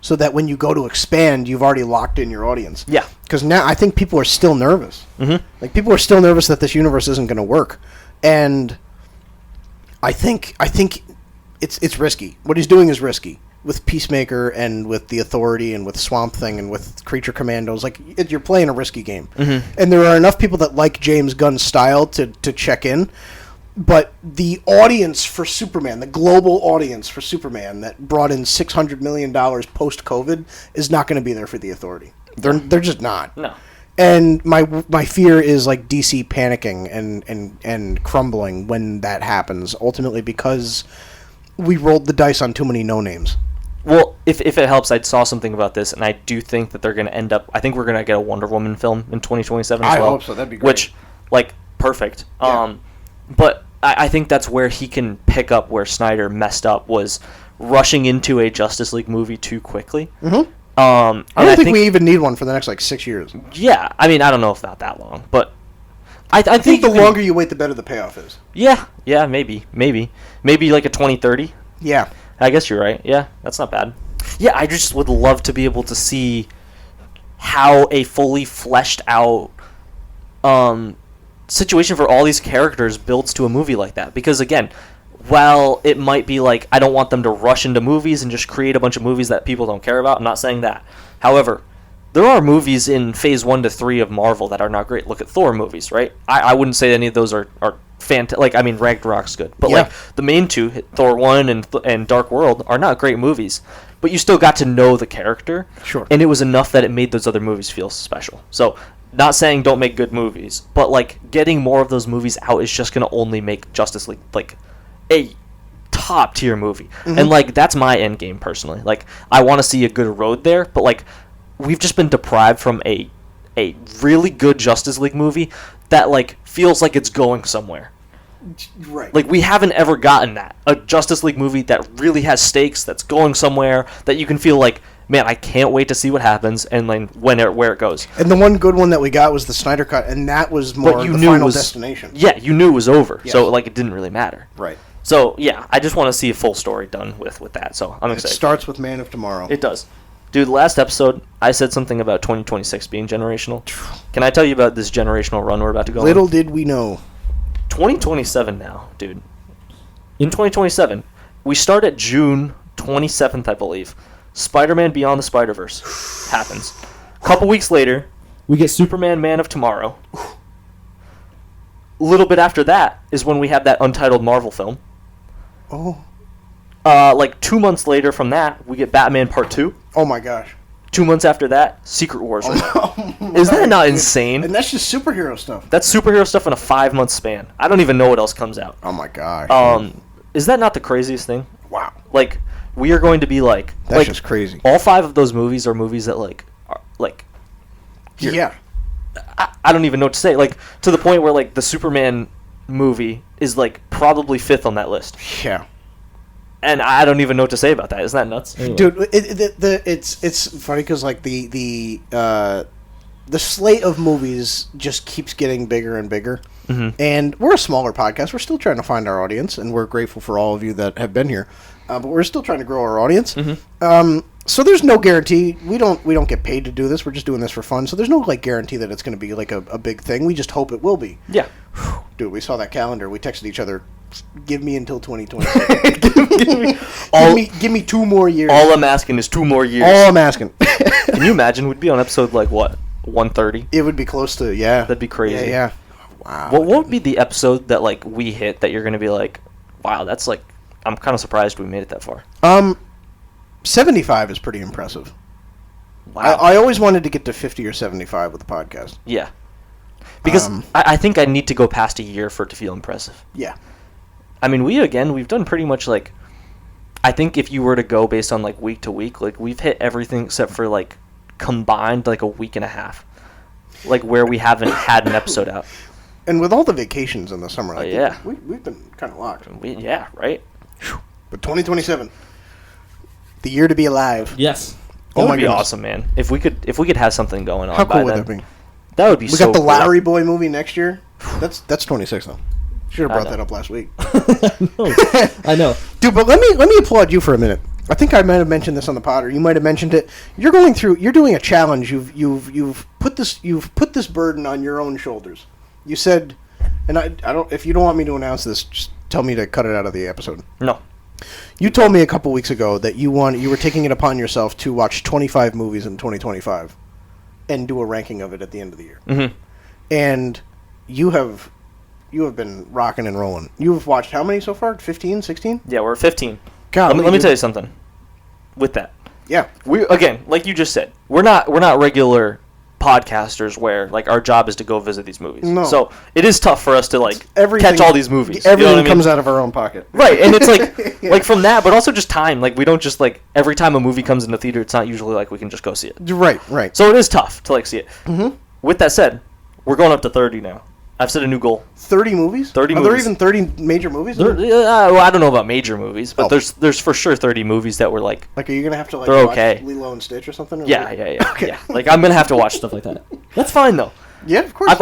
so that when you go to expand, you've already locked in your audience. Yeah. Because now I think people are still nervous. Like people are still nervous that this universe isn't going to work, and I think it's risky. What he's doing is risky with Peacemaker and with the Authority and with Swamp Thing and with Creature Commandos. Like you're playing a risky game, and there are enough people that like James Gunn's style to check in. But the audience for Superman, the global audience for Superman that brought in $600 million post-COVID, is not going to be there for the Authority. They're just not. No. And my fear is like DC panicking and crumbling when that happens, ultimately because we rolled the dice on too many no-names. Well, if it helps, I saw something about this, and I do think that they're going to end up... I think we're going to get a Wonder Woman film in 2027 as well. I hope so. That'd be great. Which, like, perfect. Yeah. But I think that's where he can pick up where Snyder messed up, was rushing into a Justice League movie too quickly. I don't think we even need one for the next, 6 years. Yeah, I mean, I don't know if not that long, but I think the longer you wait, the better the payoff is. Yeah, maybe like a 2030. Yeah, I guess you're right. Yeah, that's not bad. Yeah, I just would love to be able to see how a fully fleshed out situation for all these characters builds to a movie like that. Because again, while it might be like, I don't want them to rush into movies and just create a bunch of movies that people don't care about. I'm not saying that. However, there are movies in phase 1 to 3 of Marvel that are not great. Look at Thor movies, right? I wouldn't say any of those are fantastic. Like, I mean, Ragnarok's good. But, like, the main two, Thor 1 and Dark World, are not great movies. But you still got to know the character. Sure. And it was enough that it made those other movies feel special. So, not saying don't make good movies. But, like, getting more of those movies out is just going to only make Justice League, like, a top-tier movie. And, like, that's my end game, personally. Like, I want to see a good road there. But, like, we've just been deprived from a really good Justice League movie that, like, feels like it's going somewhere. Right. Like, we haven't ever gotten that. A Justice League movie that really has stakes, that's going somewhere, that you can feel like, man, I can't wait to see what happens and like where it goes. And the one good one that we got was the Snyder Cut, and that was more the final destination. Yeah, you knew it was over, Yes. so like it didn't really matter. Right. So, yeah, I just want to see a full story done with that, so I'm excited. It starts with Man of Tomorrow. It does. Dude, last episode, I said something about 2026 being generational. Can I tell you about this generational run we're about to go on? Little did we know. 2027 now, dude. In 2027, we start at June 27th, I believe. Spider-Man Beyond the Spider-Verse happens. A couple weeks later, we get Superman Man of Tomorrow. A little bit after that is when we have that untitled Marvel film. Oh. Like 2 months later from that, we get Batman Part 2. Oh my gosh. 2 months after that, Secret Wars. Is that not insane? And that's just superhero stuff. That's superhero stuff in a 5-month span. I don't even know what else comes out. Oh my gosh. Is that not the craziest thing? Wow. Like, we are going to be like... That's like, just crazy. All 5 of those movies are movies that, like... are, like yeah. I don't even know what to say. Like, to the point where, like, the Superman movie is, like, probably 5th on that list. Yeah. And I don't even know what to say about that. Isn't that nuts? Anyway. Dude, it's funny because, like, the slate of movies just keeps getting bigger and bigger. Mm-hmm. And we're a smaller podcast. We're still trying to find our audience, and we're grateful for all of you that have been here. But we're still trying to grow our audience. Mm-hmm. So there's no guarantee. We don't get paid to do this. We're just doing this for fun. So there's no like guarantee that it's going to be like a big thing. We just hope it will be. Yeah. Dude, we saw that calendar. We texted each other. Give me until 2026. give me 2 more years. All I'm asking is 2 more years. All I'm asking. Can you imagine? We'd be on episode like what, 130? It would be close to That'd be crazy. Yeah. Wow. What would be the episode that like we hit that you're gonna be like, wow, that's like, I'm kind of surprised we made it that far. 75 is pretty impressive. Wow. I always wanted to get to 50 or 75 with the podcast. Yeah. Because I think I need to go past a year for it to feel impressive. Yeah. I mean, we've done pretty much like, I think if you were to go based on like week to week, like we've hit everything except for like combined like a week and a half, like where we haven't had an episode out. And with all the vacations in the summer, like yeah, we've been kind of locked. Yeah, right. But 2027, the year to be alive. Yes. That would be awesome, man. If we could have something going on. How cool by would then, that be? That would be. We so got the cool. Lowry Boy movie next year. That's 26 though. Should have brought that up last week. I know. Dude, but let me applaud you for a minute. I think I might have mentioned this on the pod, or you might have mentioned it. You're doing a challenge. You've put this burden on your own shoulders. You said, and I don't. If you don't want me to announce this, just tell me to cut it out of the episode. No. You told me a couple weeks ago that you were taking it upon yourself to watch 25 movies in 2025 and do a ranking of it at the end of the year. Mm-hmm. And you have been rocking and rolling. You've watched how many so far? 15, 16? Yeah, we're 15. God, let me tell you something. With that, yeah, we again, like you just said, we're not regular podcasters where like our job is to go visit these movies. No. So it is tough for us to like catch all these movies. Everything you know what I mean? comes out of our own pocket. Right, and it's like like from that, but also just time. Like we don't just like every time a movie comes in the theater, it's not usually like we can just go see it. Right. So it is tough to like see it. Mm-hmm. With that said, we're going up to 30 now. I've set a new goal. 30 movies? 30 Are movies. there even 30 major movies? Well, I don't know about major movies, but there's for sure 30 movies that were like... Like, are you going to have to like they're watch okay. Lilo and Stitch or something? Or Yeah. Okay. Yeah. Like, I'm going to have to watch stuff like that. That's fine, though. Yeah, of course. I've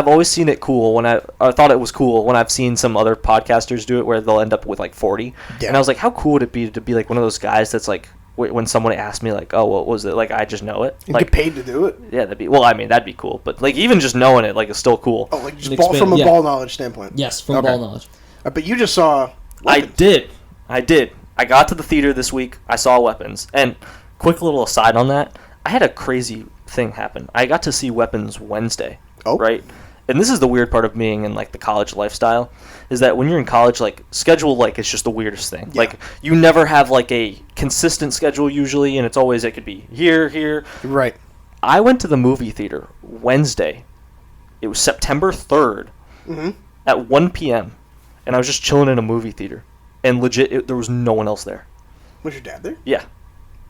always seen it cool when I thought it was cool when I've seen some other podcasters do it where they'll end up with like 40. Yeah. And I was like, how cool would it be to be like one of those guys that's like, when someone asks me like, oh, what was it? Like, I just know it. You like, get paid to do it? Yeah, that'd be cool. But like, even just knowing it, like, is still cool. Oh, like just from a ball knowledge standpoint. Yes, from ball knowledge. But you just saw Weapons. I did. I got to the theater this week. I saw Weapons. And quick little aside on that, I had a crazy thing happen. I got to see Weapons Wednesday. Oh. Right? And this is the weird part of being in like the college lifestyle, is that when you're in college, like schedule like it's just the weirdest thing. Yeah. Like you never have like a consistent schedule usually, and it's always it could be here. Right. I went to the movie theater Wednesday. It was September 3rd at 1 p.m. and I was just chilling in a movie theater, and legit there was no one else there. Was your dad there? Yeah,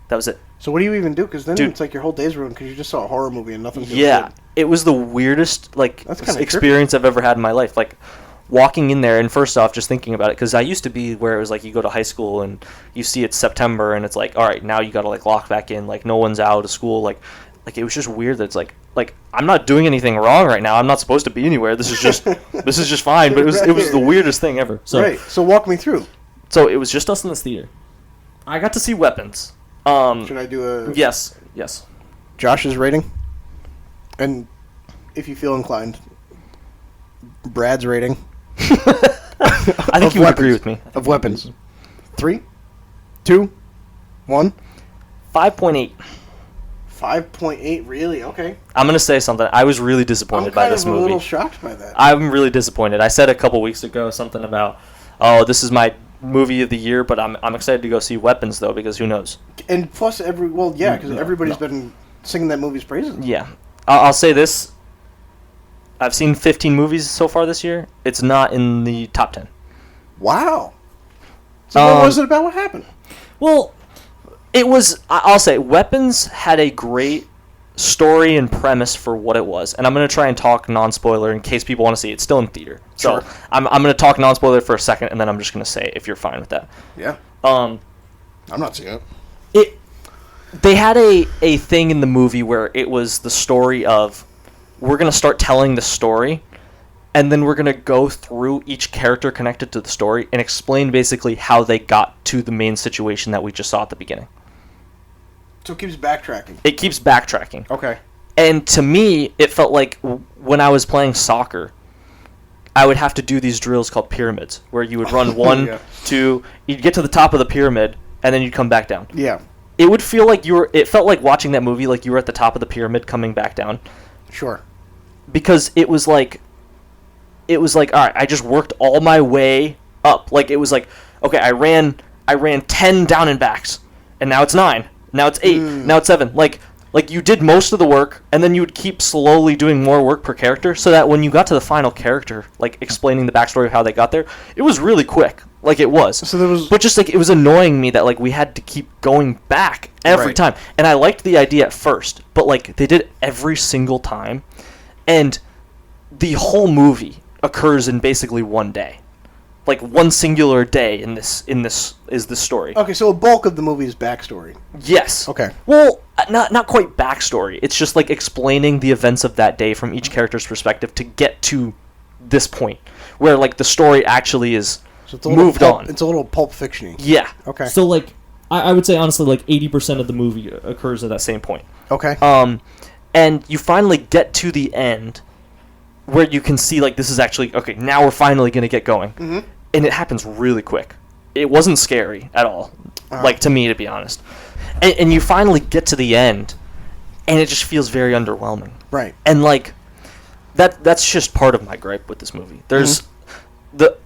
that was it. So what do you even do? Because then Dude. It's like your whole day's ruined because you just saw a horror movie and nothing. Yeah, it was the weirdest like That's kinda experience I've ever had in my life. Like walking in there, and first off, just thinking about it, because I used to be where it was like you go to high school and you see it's September and it's like, all right, now you got to like lock back in, like no one's out of school, like it was just weird that it's like I'm not doing anything wrong right now. I'm not supposed to be anywhere. This is just fine. But it was the weirdest thing ever. So right. So walk me through. So it was just us in this theater. I got to see Weapons. Should I do a Yes. Josh's rating? And if you feel inclined, Brad's rating. I think you would agree with me. Of Weapons. 3, 2, 1. 5.8. 5.8, really? Okay. I'm gonna say something. I was really disappointed by this I'm movie. a little shocked by that. I'm really disappointed. I said a couple weeks ago something about, oh, this is my movie of the year, but I'm excited to go see Weapons though, because who knows? And plus, because everybody's been singing that movie's praises. Yeah, I'll say this. I've seen 15 movies so far this year. It's not in the top 10. Wow. So what was it about? What happened? Well, it was. I'll say Weapons had a great story and premise for what it was, and I'm going to try and talk non-spoiler in case people want to see it. It's still in theater, so Sure. I'm going to talk non-spoiler for a second, and then I'm just going to say if you're fine with that. Yeah. Um, I'm not seeing it. They had a thing in the movie where it was the story of, we're going to start telling the story, and then we're going to go through each character connected to the story and explain basically how they got to the main situation that we just saw at the beginning. So it keeps backtracking. It keeps backtracking. Okay. And to me, it felt like when I was playing soccer, I would have to do these drills called pyramids, where you would run one, Yeah. two, you'd get to the top of the pyramid, and then you'd come back down. Yeah. It would feel like it felt like watching that movie like you were at the top of the pyramid coming back down. Sure. Because it was like, all right, I just worked all my way up. Like, it was like, okay, I ran 10 down and backs, and now it's 9. Now it's 8. Now it's 7. Like Like, you did most of the work, and then you would keep slowly doing more work per character, so that when you got to the final character, like, explaining the backstory of how they got there, it was really quick. Like, it was. So there was... But just, like, it was annoying me that, like, we had to keep going back every Right. time. And I liked the idea at first, but, like, they did it every single time. And the whole movie occurs in basically one day. Like, one singular day in this is the story. Okay, so a bulk of the movie is backstory. Yes. Okay. Well, not quite backstory. It's just like explaining the events of that day from each character's perspective to get to this point where like the story actually is So it's a little moved pulp, on. It's a little Pulp Fiction-y. Yeah. Okay. So, like, I would say, honestly, like, 80% of the movie occurs at That same point. Okay. And you finally get to the end where you can see like this is actually okay. Now we're finally gonna get going, and it happens really quick. It wasn't scary at all, like to me, to be honest. And you finally get to the end, and it just feels very underwhelming. Right. And like that's just part of my gripe with this movie. There's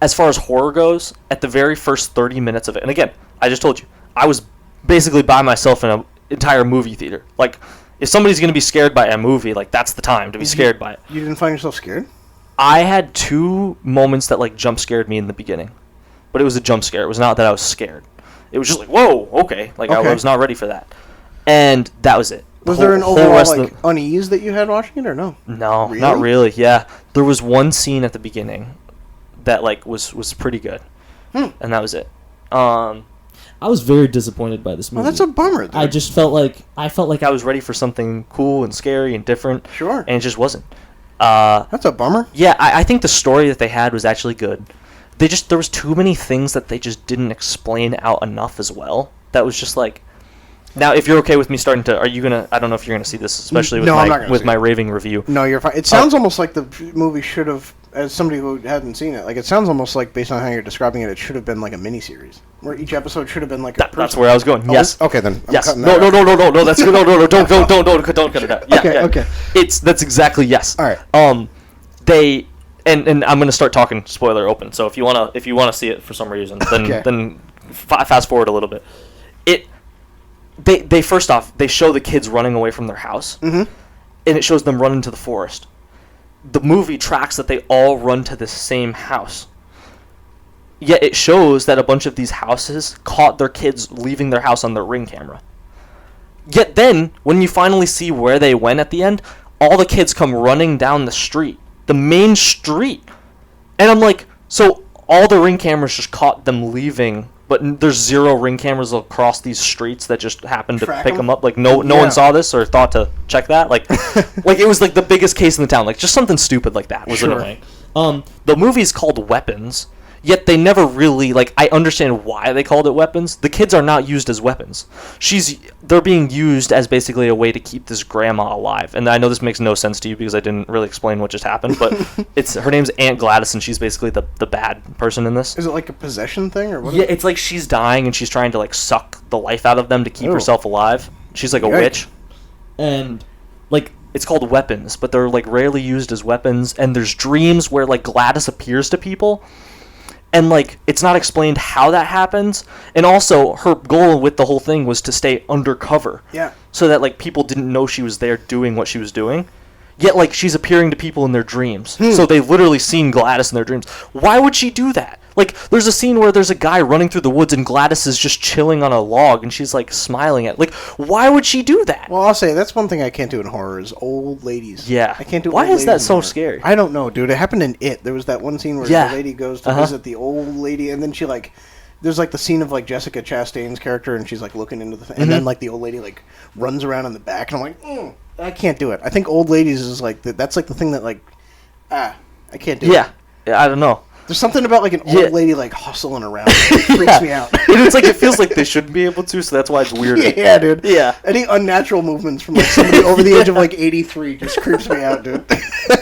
as far as horror goes, at the very first 30 minutes of it, and again, I just told you, I was basically by myself in an entire movie theater. Like, if somebody's gonna be scared by a movie, like that's the time to be scared by it. You didn't find yourself scared? I had 2 moments that like jump scared me in the beginning, but it was a jump scare. It was not that I was scared. It was just like, whoa, okay. Like Okay. I was not ready for that, and that was it. Was The there an whole overall rest of like unease that you had watching it, or no? No, Really? not really. Yeah, there was one scene at the beginning that like was pretty good, and that was it. I was very disappointed by this movie. Well, that's a bummer. Dude. I just felt like I was ready for something cool and scary and different. Sure. And it just wasn't. That's a bummer. Yeah, I think the story that they had was actually good. There was too many things that they just didn't explain out enough as well. That was just like. Now, if you're okay with me starting to, are you gonna? I don't know if you're gonna see this, especially with No, I'm not gonna with see my it. raving review. No, you're fine. It sounds almost like the movie should have, as somebody who hadn't seen it, like it sounds almost like based on how you're describing it, it should have been like a miniseries where each episode should have been like a person. That's where I was going. Oh, Yes. Okay, then. I'm Yes. cutting No. that out. No. That's no. Don't cut it out. Yeah, Okay, yeah. okay. That's exactly yes. All right. They and I'm gonna start talking spoiler open. So if you wanna see it for some reason, then Okay. then fast forward a little bit. They first off they show the kids running away from their house, and it shows them running to the forest. The movie tracks that they all run to the same house. Yet it shows that a bunch of these houses caught their kids leaving their house on their Ring camera. Yet then, when you finally see where they went at the end, all the kids come running down the street. The main street. And I'm like, so all the Ring cameras just caught them leaving, but there's 0 Ring cameras across these streets that just happened to Track pick 'em? them up. Like, no Yeah. one saw this or thought to check that. Like, like it was like the biggest case in the town. Like, just something stupid like that was Sure. annoying. The movie's called Weapons, yet they never really, like, I understand why they called it Weapons. The kids are not used as weapons. They're being used as basically a way to keep this grandma alive. And I know this makes no sense to you because I didn't really explain what just happened, but her name's Aunt Gladys, and she's basically the bad person in this. Is it like a possession thing or what? Yeah, it's like she's dying and she's trying to, like, suck the life out of them to keep Oh. herself alive. She's like a Yikes. witch. and Like, it's called Weapons, but they're, like, rarely used as weapons. And there's dreams where, like, Gladys appears to people. And, like, it's not explained how that happens. And also, her goal with the whole thing was to stay undercover. Yeah. So that, like, people didn't know she was there doing what she was doing. Yet, like, she's appearing to people in their dreams. So they've literally seen Gladys in their dreams. Why would she do that? Like, there's a scene where there's a guy running through the woods and Gladys is just chilling on a log and she's, like, smiling at... Like, why would she do that? Well, I'll say that's one thing I can't do in horror is old ladies. Yeah. I can't do. Why old is that ladies in so horror. scary? I don't know, dude. It happened in It. There was that one scene where Yeah. the lady goes to Uh-huh. visit the old lady, and then she like, there's like the scene of like Jessica Chastain's character, and she's like looking into the thing, and then like the old lady like runs around in the back, and I'm like, I can't do it. I think old ladies is like that's like the thing that like, I can't do it. Yeah, I don't know. There's something about like an old Yeah. lady like hustling around. It freaks me out. And it's like it feels like they shouldn't be able to, so that's why it's weird. Yeah, dude. Yeah. Any unnatural movements from like somebody over the age of like 83 just creeps me out, dude.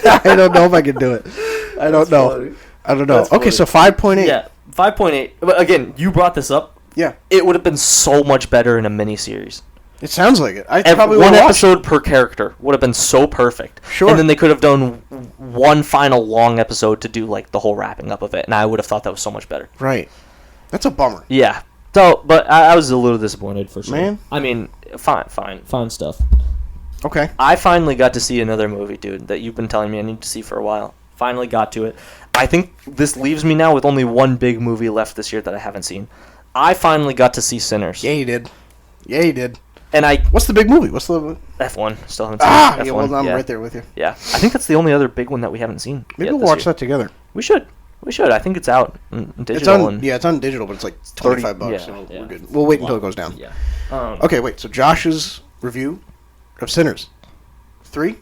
I don't know if I can do it. I don't know. funny. I don't know. That's Okay, so 5.8. Yeah, 5.8. But again, you brought this up. Yeah. It would have been so much better in a miniseries. It sounds like it. I probably One would watch. episode per character would have been so perfect. Sure. And then they could have done one final long episode to do like the whole wrapping up of it, and I would have thought that was so much better. Right. That's a bummer. Yeah. So, but I was a little disappointed for sure. Man. I mean, fine. fine stuff. Okay. I finally got to see another movie, dude, that you've been telling me I need to see for a while. Finally got to it. I think this leaves me now with only one big movie left this year that I haven't seen. I finally got to see Sinners. Yeah, you did. Yeah, you did. And What's the big movie? What's the... F1. Still haven't seen Ah! F1. Yeah, well, I'm right there with you. Yeah. I think that's the only other big one that we haven't seen. Maybe yet we'll this watch year. that together. We should. I think it's out in digital. It's on, and yeah, it's on digital, but it's like $25. yeah, So yeah. we're good. We'll wait until it goes down. Yeah. Okay, wait. So Josh's review of Sinners. 3,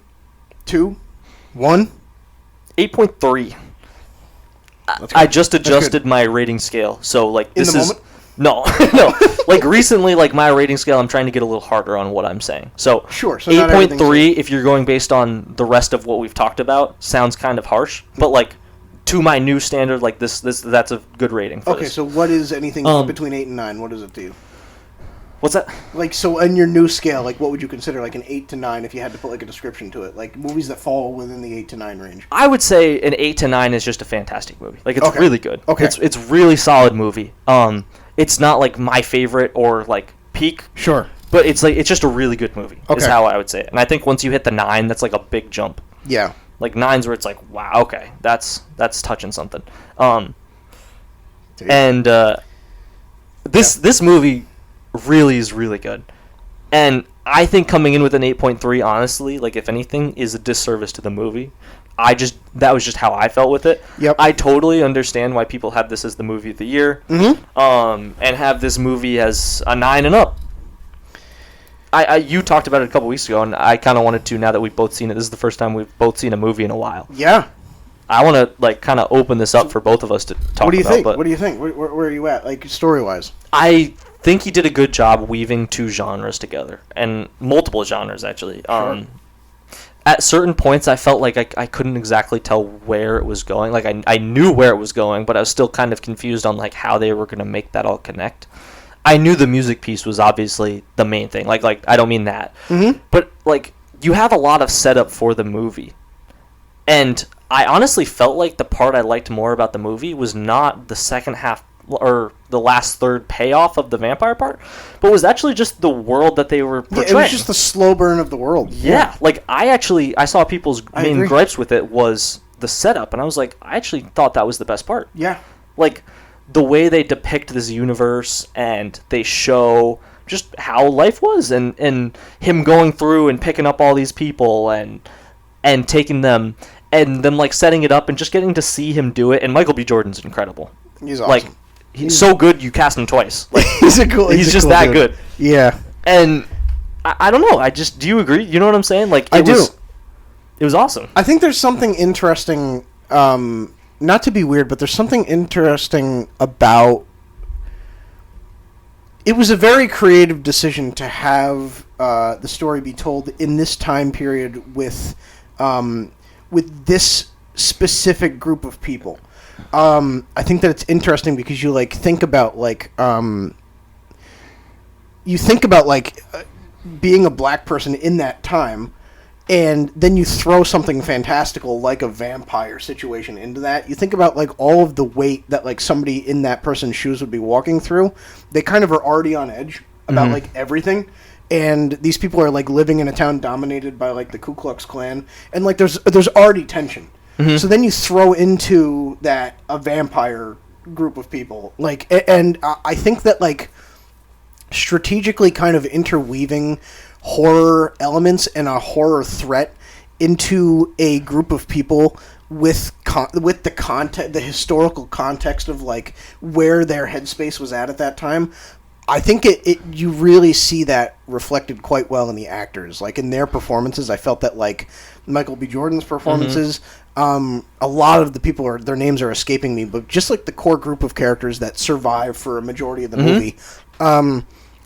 2, 1. 8.3. That's I good. just That's adjusted good. my rating scale. So, like, In this the is... moment? No. No. Like, recently, like, my rating scale, I'm trying to get a little harder on what I'm saying. So, Sure, so not everything's 8.3, if you're going based on the rest of what we've talked about, sounds kind of harsh. But, like, to my new standard, like, that's a good rating for Okay, this. so what is anything between 8 and 9? What is it to you? What's that? Like, so in your new scale, like, what would you consider, like, an 8 to 9 if you had to put, like, a description to it? Like, movies that fall within the 8 to 9 range. I would say an 8 to 9 is just a fantastic movie. Like, it's Okay. really good. Okay. It's really solid movie. It's not, like, my favorite or, like, peak, Sure. but it's, like, it's just a really good movie, is Okay. how I would say it. And I think once you hit the 9, that's, like, a big jump. Yeah. Like, 9's where it's like, wow, okay, that's touching something. Dude. And this movie really is really good. And I think coming in with an 8.3, honestly, like, if anything, is a disservice to the movie. That was just how I felt with it. Yep. I totally understand why people have this as the movie of the year. Mm-hmm. And have this movie as a 9 and up. You talked about it a couple weeks ago, and I kind of wanted to, now that we've both seen it. This is the first time we've both seen a movie in a while. Yeah. I want to, like, kind of open this up for both of us to talk about. What do you think? But What do you think? Where are you at, like, story-wise? I think he did a good job weaving two genres together, and multiple genres, actually. Sure. At certain points, I felt like I couldn't exactly tell where it was going. Like, I knew where it was going, but I was still kind of confused on, like, how they were going to make that all connect. I knew the music piece was obviously the main thing. Like I don't mean that. Mm-hmm. But, like, you have a lot of setup for the movie. And I honestly felt like the part I liked more about the movie was not the second half or the last third payoff of the vampire part, but was actually just the world that they were portraying. Yeah, it was just the slow burn of the world. Yeah, like, I saw people's I main agree. gripes with it was the setup, and I was like, I actually thought that was the best part. Yeah. Like, the way they depict this universe, and they show just how life was, and him going through and picking up all these people, and taking them, and then, like, setting it up, and just getting to see him do it, and Michael B. Jordan's incredible. He's awesome. Like, he's so good, you cast him twice. Like, he's a cool. he's a just cool that dude. good. Yeah. And I don't know. Do you agree? You know what I'm saying? Like, I do. It was awesome. I think there's something interesting. Not to be weird, but there's something interesting about. It was a very creative decision to have the story be told in this time period with this specific group of people. I think that it's interesting because you, like, think about, like, being a black person in that time, and then you throw something fantastical like a vampire situation into that. You think about, like, all of the weight that, like, somebody in that person's shoes would be walking through. They kind of are already on edge about like everything. And these people are, like, living in a town dominated by, like, the Ku Klux Klan, and, like, there's already tension. So then you throw into that a vampire group of people, like, and I think that, like, strategically kind of interweaving horror elements and a horror threat into a group of people with the historical context of, like, where their headspace was at that time. I think you really see that reflected quite well in the actors, like, in their performances. I felt that, like, Michael B. Jordan's performances, a lot of the people their names are escaping me, but just, like, the core group of characters that survive for a majority of the movie,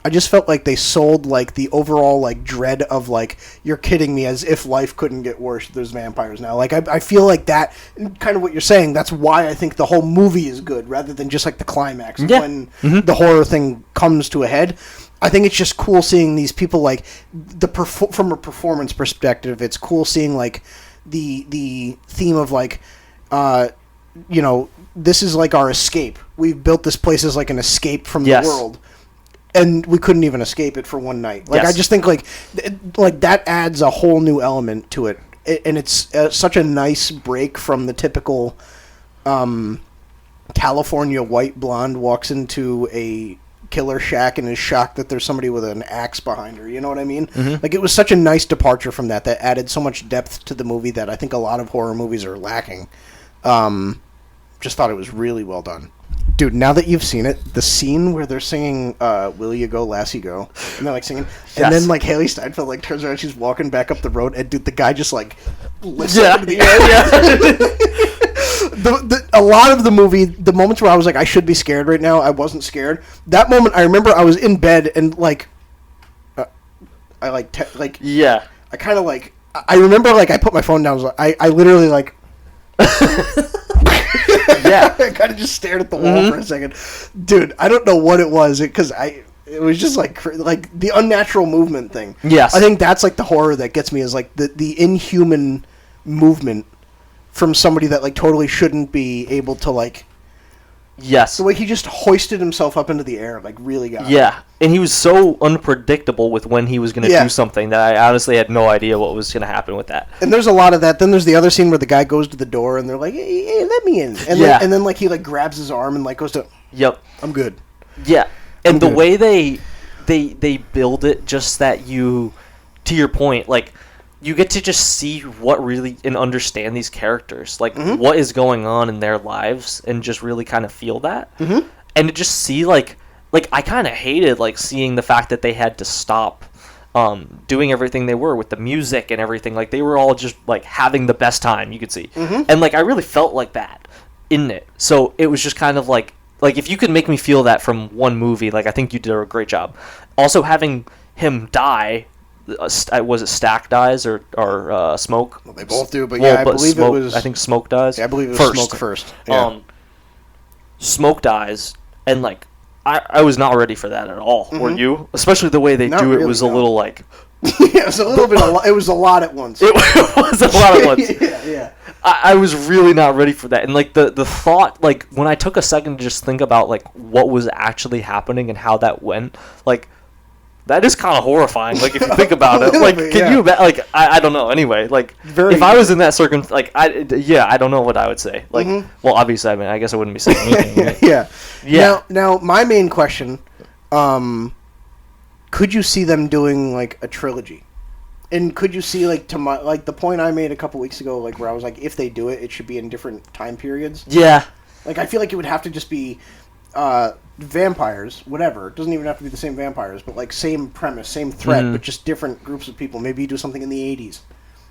I just felt like they sold, like, the overall, like, dread of, like, you're kidding me, as if life couldn't get worse. There's vampires now. Like, I feel like that, kind of what you're saying, that's why I think the whole movie is good, rather than just, like, the climax when the horror thing comes to a head. I think it's just cool seeing these people, like, from a performance perspective, it's cool seeing, like, the theme of, like, you know, this is, like, our escape. We've built this place as, like, an escape from the world. and we couldn't even escape it for one night. Like, Yes. I just think, like that adds a whole new element to it. And it's such a nice break from the typical California white blonde walks into a killer shack and is shocked that there's somebody with an axe behind her. You know what I mean? Mm-hmm. Like, it was such a nice departure from that added so much depth to the movie that I think a lot of horror movies are lacking. Just thought it was really well done. Dude, now that you've seen it, the scene where they're singing Will You Go, Lassie Go, and they're, like, singing, Yes. and then, like, Haley Steinfeld, like, turns around, she's walking back up the road, and, dude, the guy just, like, lifts up into the air. A lot of the movie, the moments where I was like, I should be scared right now, I wasn't scared. That moment, I remember I was in bed, and, like, I kind of, like, I remember, like, I put my phone down, I literally, like... Yeah. I kind of just stared at the wall for a second. Dude, I don't know what it was, because it was just like the unnatural movement thing. Yes. I think that's like the horror that gets me, is like the inhuman movement from somebody that like totally shouldn't be able to, like... Yes. The way he just hoisted himself up into the air, like, really got me. Yeah, and he was so unpredictable with when he was going to do something that I honestly had no idea what was going to happen with that. And there's a lot of that. Then there's the other scene where the guy goes to the door and they're like, hey, let me in. And then like he like grabs his arm and like goes to... Yep. I'm good. Yeah, and the good. way they build it, just that you, to your point, like, you get to just see what really and understand these characters, like what is going on in their lives, and just really kind of feel that, and to just see like I kind of hated like seeing the fact that they had to stop doing everything they were with the music and everything. Like, they were all just like having the best time you could see, and like I really felt like that in it. So it was just kind of like if you could make me feel that from one movie, like, I think you did a great job. Also, having him die. Was it Stack dies or Smoke? Well, they both do, but I believe Smoke, it was... I think Smoke dies. Yeah, I believe it was first. Smoke first. Yeah. Smoke dies, and like I was not ready for that at all. Were you? Especially the way they Not do it really, was a no. little like... Yeah, it was a little bit. It was a lot at once. It was a lot at once. Yeah. I was really not ready for that, and like the thought, like when I took a second to just think about like what was actually happening and how that went, like. That is kind of horrifying, like, if you think about it. Like, can you imagine, like, I don't know, anyway, like, if I was in that like, I don't know what I would say. Like, well, obviously, I mean, I guess I wouldn't be saying anything. Right? Yeah. Now, my main question, could you see them doing, like, a trilogy? And could you see, like, the point I made a couple weeks ago, like, where I was like, if they do it, it should be in different time periods? Yeah. Like, I feel like it would have to just be, vampires, whatever. It doesn't even have to be the same vampires, but like same premise, same threat, but just different groups of people. Maybe you do something in the 80s.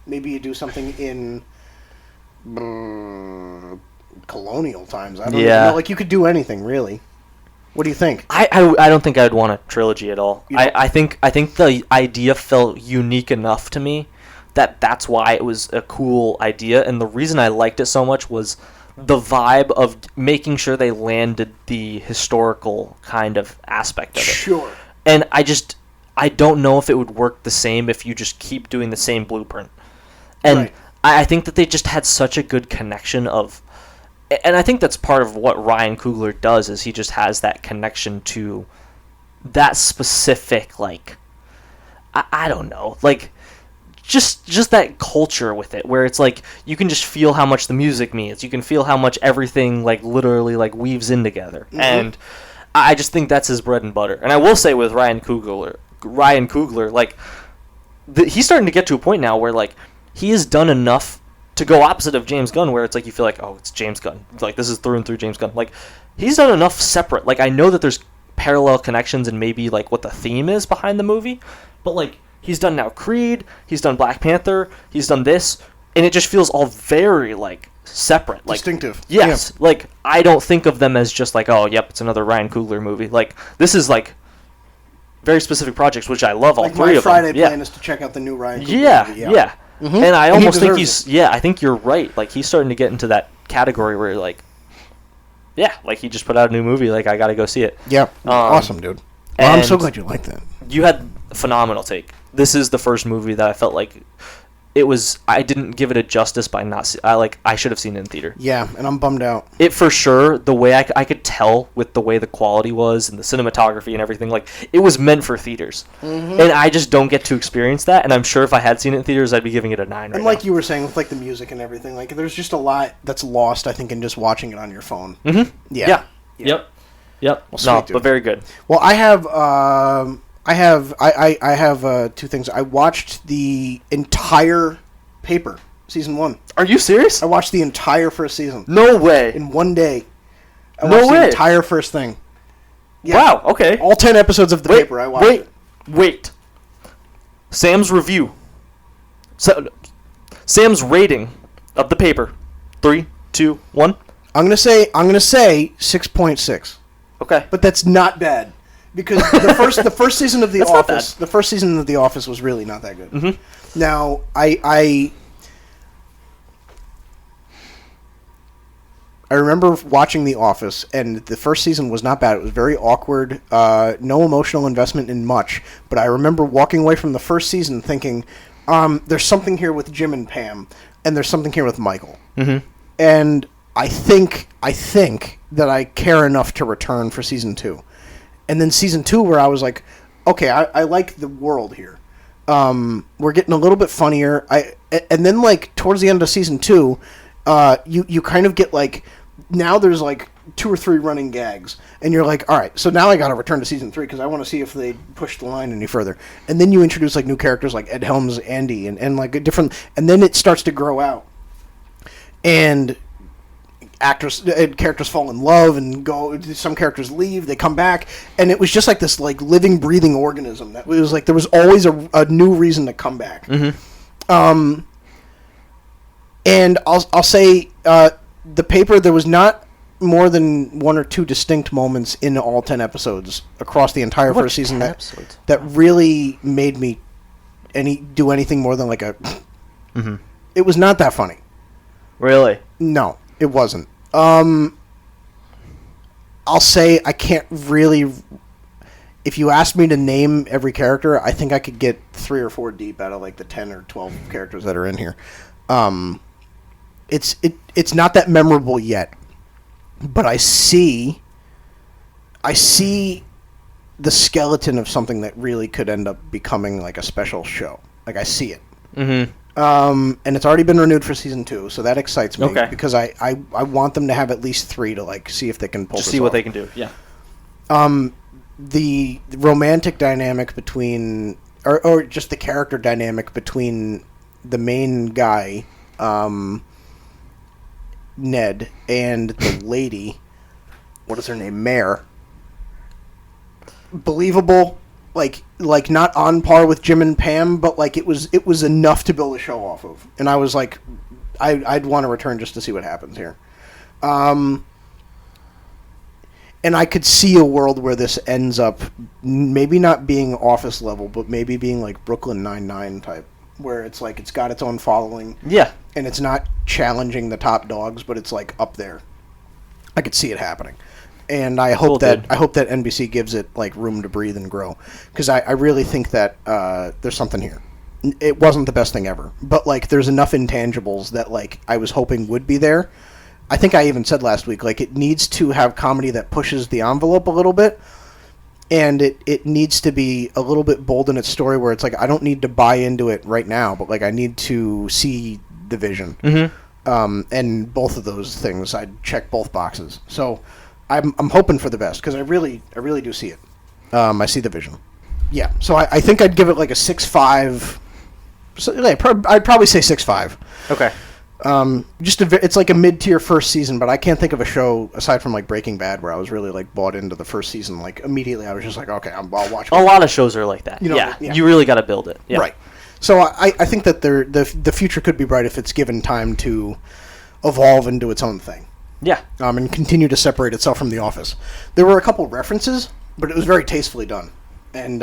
Maybe you do something in colonial times. I don't know. Like, you could do anything, really. What do you think? I don't think I'd want a trilogy at all. I think the idea felt unique enough to me that's why it was a cool idea, and the reason I liked it so much was the vibe of making sure they landed the historical kind of aspect of it. Sure. And I don't know if it would work the same if you just keep doing the same blueprint. And Right. I think that they just had such a good connection of... And I think that's part of what Ryan Coogler does, is he just has that connection to that specific, like... I don't know, like... Just that culture with it, where it's like you can just feel how much the music means. You can feel how much everything like literally like weaves in together, and I just think that's his bread and butter. And I will say with Ryan Coogler, like he's starting to get to a point now where like he has done enough to go opposite of James Gunn, where it's like you feel like, oh, it's James Gunn, like this is through and through James Gunn. Like he's done enough separate. Like I know that there's parallel connections and maybe like what the theme is behind the movie, but like. He's done now Creed, he's done Black Panther, he's done this, and it just feels all very, like, separate. Like, distinctive. Yes. Yeah. Like, I don't think of them as just like, oh, yep, it's another Ryan Coogler movie. Like, this is, like, very specific projects, which I love all like three of them. My Friday plan is to check out the new Ryan Coogler movie. Yeah. And I almost think I think you're right. Like, he's starting to get into that category where, like, yeah, like, he just put out a new movie, like, I gotta go see it. Yeah. Awesome, dude. Well, I'm so glad you like that. You had a phenomenal take. This is the first movie that I felt like I didn't give it a justice by not I should have seen it in theater. Yeah, and I'm bummed out. It for sure, the way I could tell with the way the quality was and the cinematography and everything, like, it was meant for theaters. And I just don't get to experience that, and I'm sure if I had seen it in theaters, I'd be giving it a 9 right And like now. you were saying, with like the music and everything, like there's just a lot that's lost, I think, in just watching it on your phone. Mm-hmm. Yeah. Yep. Well, No, sweet, dude. but very good. Well, I have two things. I watched the entire Paper season 1. Are you serious? I watched the entire first season No way. in one day. I No watched way. the entire first thing. Yeah. Wow, okay. All 10 episodes of the Paper. I watched it. Wait. Sam's review. Sam's rating of the Paper. 3, 2, 1. I'm gonna say 6.6, Okay. but that's not bad because the first season of The That's not Office, bad. the first season of The Office was really not that good. Mm-hmm. Now I remember watching The Office, and the first season was not bad. It was very awkward, no emotional investment in much. But I remember walking away from the first season thinking, there's something here with Jim and Pam, and there's something here with Michael. Mm-hmm. And I think that I care enough to return for season 2. And then season 2, where I was like, okay, I like the world here. We're getting a little bit funnier. And then like towards the end of season 2, you kind of get like, now there's like 2 or 3 running gags, and you're like, all right, so now I got to return to season 3 because I want to see if they push the line any further. And then you introduce like new characters like Ed Helms, Andy, and like a different, and then it starts to grow out, and actors and characters fall in love and go. Some characters leave, they come back, and it was just like this like living, breathing organism that was like there was always a new reason to come back. Mm-hmm. And I'll say the Paper, there was not more than 1 or 2 distinct moments in all 10 episodes across the entire first season that really made me do anything more than like a. Mm-hmm. It was not that funny. Really? No, it wasn't. I'll say I can't really. If you asked me to name every character, I think I could get 3 or 4 deep out of like the 10 or 12 characters that are in here. It's not that memorable yet, but I see the skeleton of something that really could end up becoming like a special show. Like I see it. Mm-hmm. And it's already been renewed for season 2, so that excites me because I want them to have at least 3 to like see if they can pull Just this see what off. they can do. Yeah. The romantic dynamic between, or just the character dynamic between the main guy, Ned, and the lady, what is her name, Mare, believable. Like not on par with Jim and Pam, but like it was enough to build a show off of. And I was like, I'd want to return just to see what happens here. And I could see a world where this ends up maybe not being Office level, but maybe being like Brooklyn Nine-Nine type, where it's like it's got its own following. Yeah. And it's not challenging the top dogs, but it's like up there. I could see it happening. And I hope that NBC gives it like room to breathe and grow, because I really think that there's something here. It wasn't the best thing ever, but like there's enough intangibles that like I was hoping would be there. I think I even said last week, like it needs to have comedy that pushes the envelope a little bit, and it needs to be a little bit bold in its story, where it's like I don't need to buy into it right now, but like I need to see the vision. Mm-hmm. And both of those things, I'd check both boxes. So I'm hoping for the best, because I really do see it. I see the vision. Yeah, so I think I'd give it like a 6.5. So, yeah, I'd probably say 6.5. Okay. It's like a mid-tier first season, but I can't think of a show aside from like Breaking Bad where I was really like bought into the first season. Like immediately, I was just like, okay, I'll watch it. A lot of shows are like that. You know, yeah. yeah. You really got to build it. Yeah. Right. So I think that the future could be bright if it's given time to evolve into its own thing. Yeah. And continue to separate itself from The Office. There were a couple references, but it was very tastefully done. And,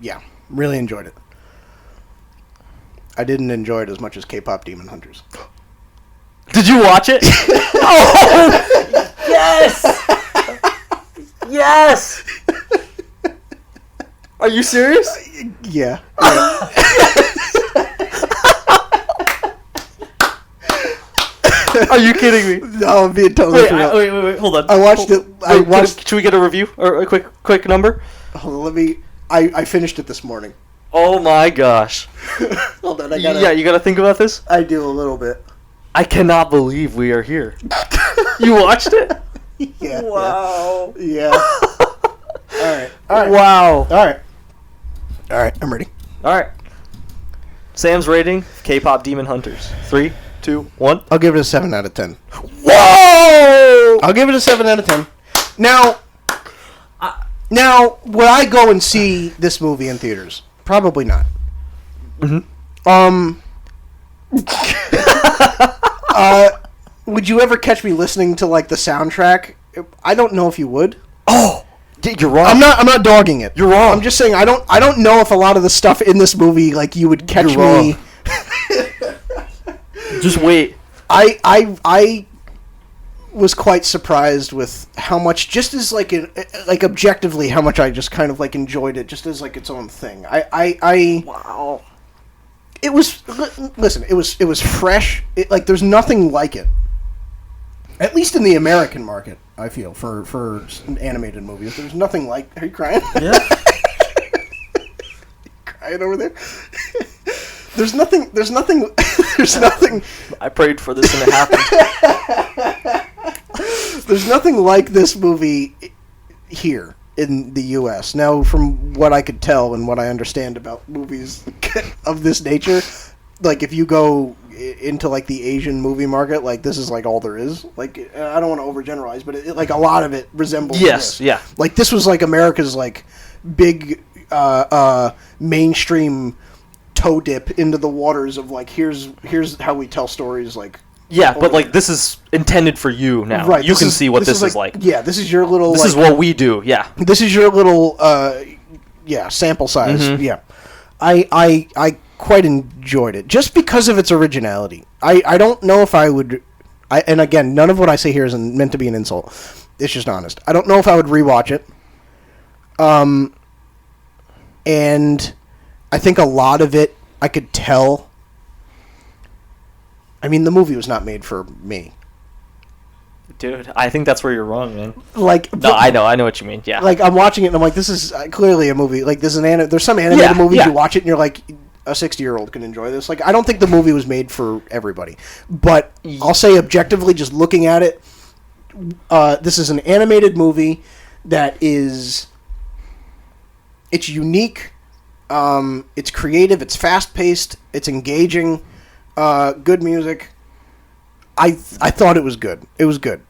yeah, really enjoyed it. I didn't enjoy it as much as Kpop Demon Hunters. Did you watch it? Oh! Yes! Yes! Are you serious? Yeah. Are you kidding me? No, I'm being totally Wait, for real. wait, hold on. I watched it. I watched. Should we get a review or a quick number? Hold on, let me. I finished it this morning. Oh my gosh. Hold on, I gotta. Yeah, you gotta think about this. I do a little bit. I cannot believe we are here. You watched it? Yeah. Wow. Yeah. All right. Wow. All right. I'm ready. All right. Sam's rating: Kpop Demon Hunters. 3, 2, 1. I'll give it a 7 out of 10. Whoa! I'll give it a 7 out of 10. Now, will I go and see this movie in theaters? Probably not. Would you ever catch me listening to like the soundtrack? I don't know if you would. Oh, you're wrong. I'm not dogging it. You're wrong. I'm just saying I don't know if a lot of the stuff in this movie like you would catch You're me. wrong. Just wait. I was quite surprised with how much, just as like objectively, how much I just kind of like enjoyed it, just as like its own thing. Wow. It was, listen, it was fresh. Like there's nothing like it. At least in the American market, I feel for animated movies, there's nothing like. Are you crying? Yeah. Crying over there. There's nothing. There's nothing. I prayed for this and it happened. There's nothing like this movie here in the U.S. Now, from what I could tell and what I understand about movies of this nature, like if you go into like the Asian movie market, like this is like all there is. Like I don't want to overgeneralize, but like a lot of it resembles. Yes, this. yeah. Like this was like America's like big mainstream toe dip into the waters of like here's how we tell stories like. Yeah, but like this is intended for you now. Right, You can see what this is like. Yeah, this is your little. This is what we do. Yeah. This is your little. Sample size. Mhm. Yeah, I quite enjoyed it just because of its originality. I don't know if I would. And again, none of what I say here is meant to be an insult. It's just honest. I don't know if I would rewatch it. And I think a lot of it I could tell. I mean, the movie was not made for me. Dude, I think that's where you're wrong, man. Like, No, I know what you mean. Yeah. like I'm watching it and I'm like, this is clearly a movie. Like, there's some animated movies yeah. you watch it and you're like, a 60-year-old can enjoy this. Like, I don't think the movie was made for everybody. But I'll say objectively, just looking at it, this is an animated movie that is, it's unique, it's creative, it's fast-paced, it's engaging, good music. I thought it was good. It was good.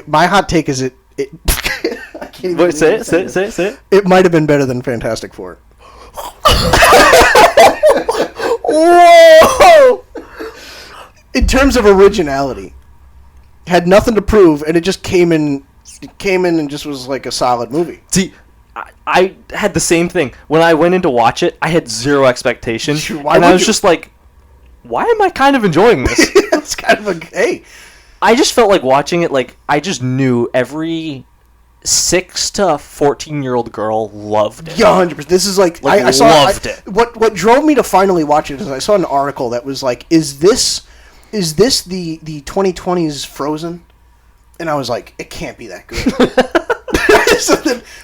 My hot take is it I can't even Wait, say believe it. It might have been better than Fantastic Four. Whoa! In terms of originality, had nothing to prove, and it just came in and just was like a solid movie. See, I had the same thing. When I went in to watch it, I had zero expectation. Why and I would was you? just like, why am I kind of enjoying this? It's kind of a hey. I just felt like watching it, like, I just knew every 6 to 14-year-old girl loved it. Yeah, 100%. This is like, Like, I saw. loved it. What drove me to finally watch it is I saw an article that was like, is this the 2020s Frozen? And I was like, it can't be that good.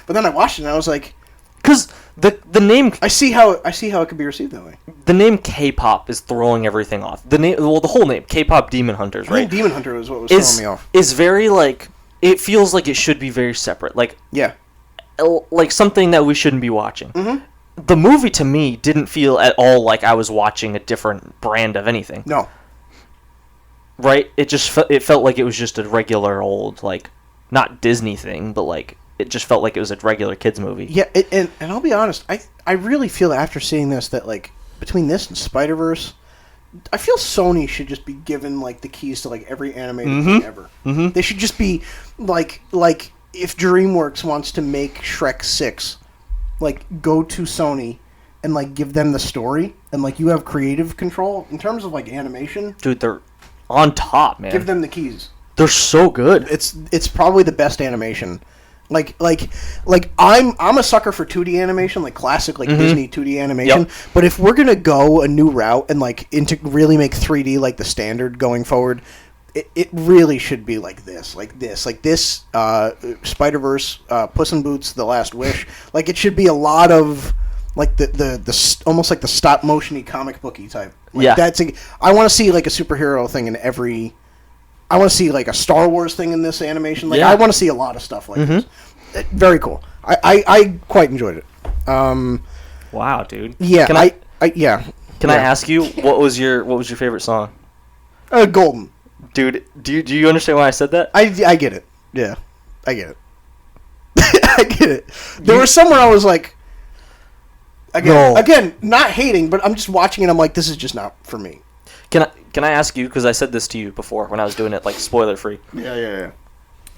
But then I watched it and I was like, Because the name I see how it could be received that way. the name K-pop is throwing everything off. The whole name, Kpop Demon Hunters, I think right? Demon Hunter was what was throwing me off. Is very like, it feels like it should be very separate, like Yeah. Something that we shouldn't be watching. Mm-hmm. The movie to me didn't feel at all like I was watching a different brand of anything. No. Right? It just it felt like it was just a regular old, like, not Disney thing, but like it just felt like it was a regular kids movie. Yeah, and I'll be honest, I really feel after seeing this that like between this and Spider-Verse, I feel Sony should just be given like the keys to like every animated thing ever. Mm-hmm. They should just be like if DreamWorks wants to make Shrek 6, like go to Sony and like give them the story and like you have creative control in terms of like animation. Dude, they're on top, man. Give them the keys. They're so good. It's probably the best animation Like I'm a sucker for 2D animation, like classic Disney 2D animation. Yep. But if we're gonna go a new route and into really make 3D like the standard going forward, it really should be like this, Spider-Verse, Puss in Boots, The Last Wish. Like it should be a lot of like the almost like the stop motion-y comic booky type. Like, I want to see like a superhero thing in every. I want to see like a Star Wars thing in this animation. Like I want to see a lot of stuff like this. Very cool. I quite enjoyed it. Wow, dude. Yeah. Can I ask ask you what was your favorite song? Golden. Dude, do you understand why I said that? I get it. Yeah, I get it. I get it. There was somewhere I was like, again, not hating, but I'm just watching it. I'm like, this is just not for me. Can I ask you, because I said this to you before when I was doing it like spoiler free. Yeah.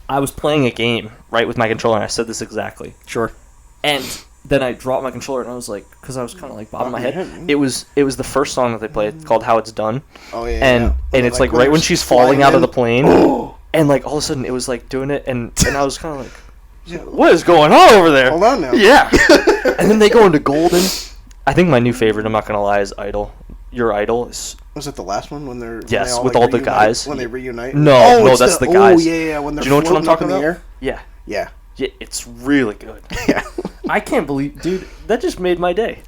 I was playing a game right with my controller, and I said this exactly. Sure. And then I dropped my controller, and I was like, because I was kind of like bobbing my head. It was the first song that they played called "How It's Done." Oh yeah. And it's like right when she's falling out of the plane, and like all of a sudden it was like doing it, and I was kind of like, what is going on over there? Hold on now. Yeah. And then they go into Golden. I think my new favorite, I'm not gonna lie, is Idol. Your Idol is. Was it the last one when they're? Yes, when they with all the guys. When they reunite. No, that's the guys. Oh yeah. When they're. Do you know which one I'm talking about? about? Yeah. Yeah. Yeah, it's really good. Yeah. I can't believe, dude, that just made my day.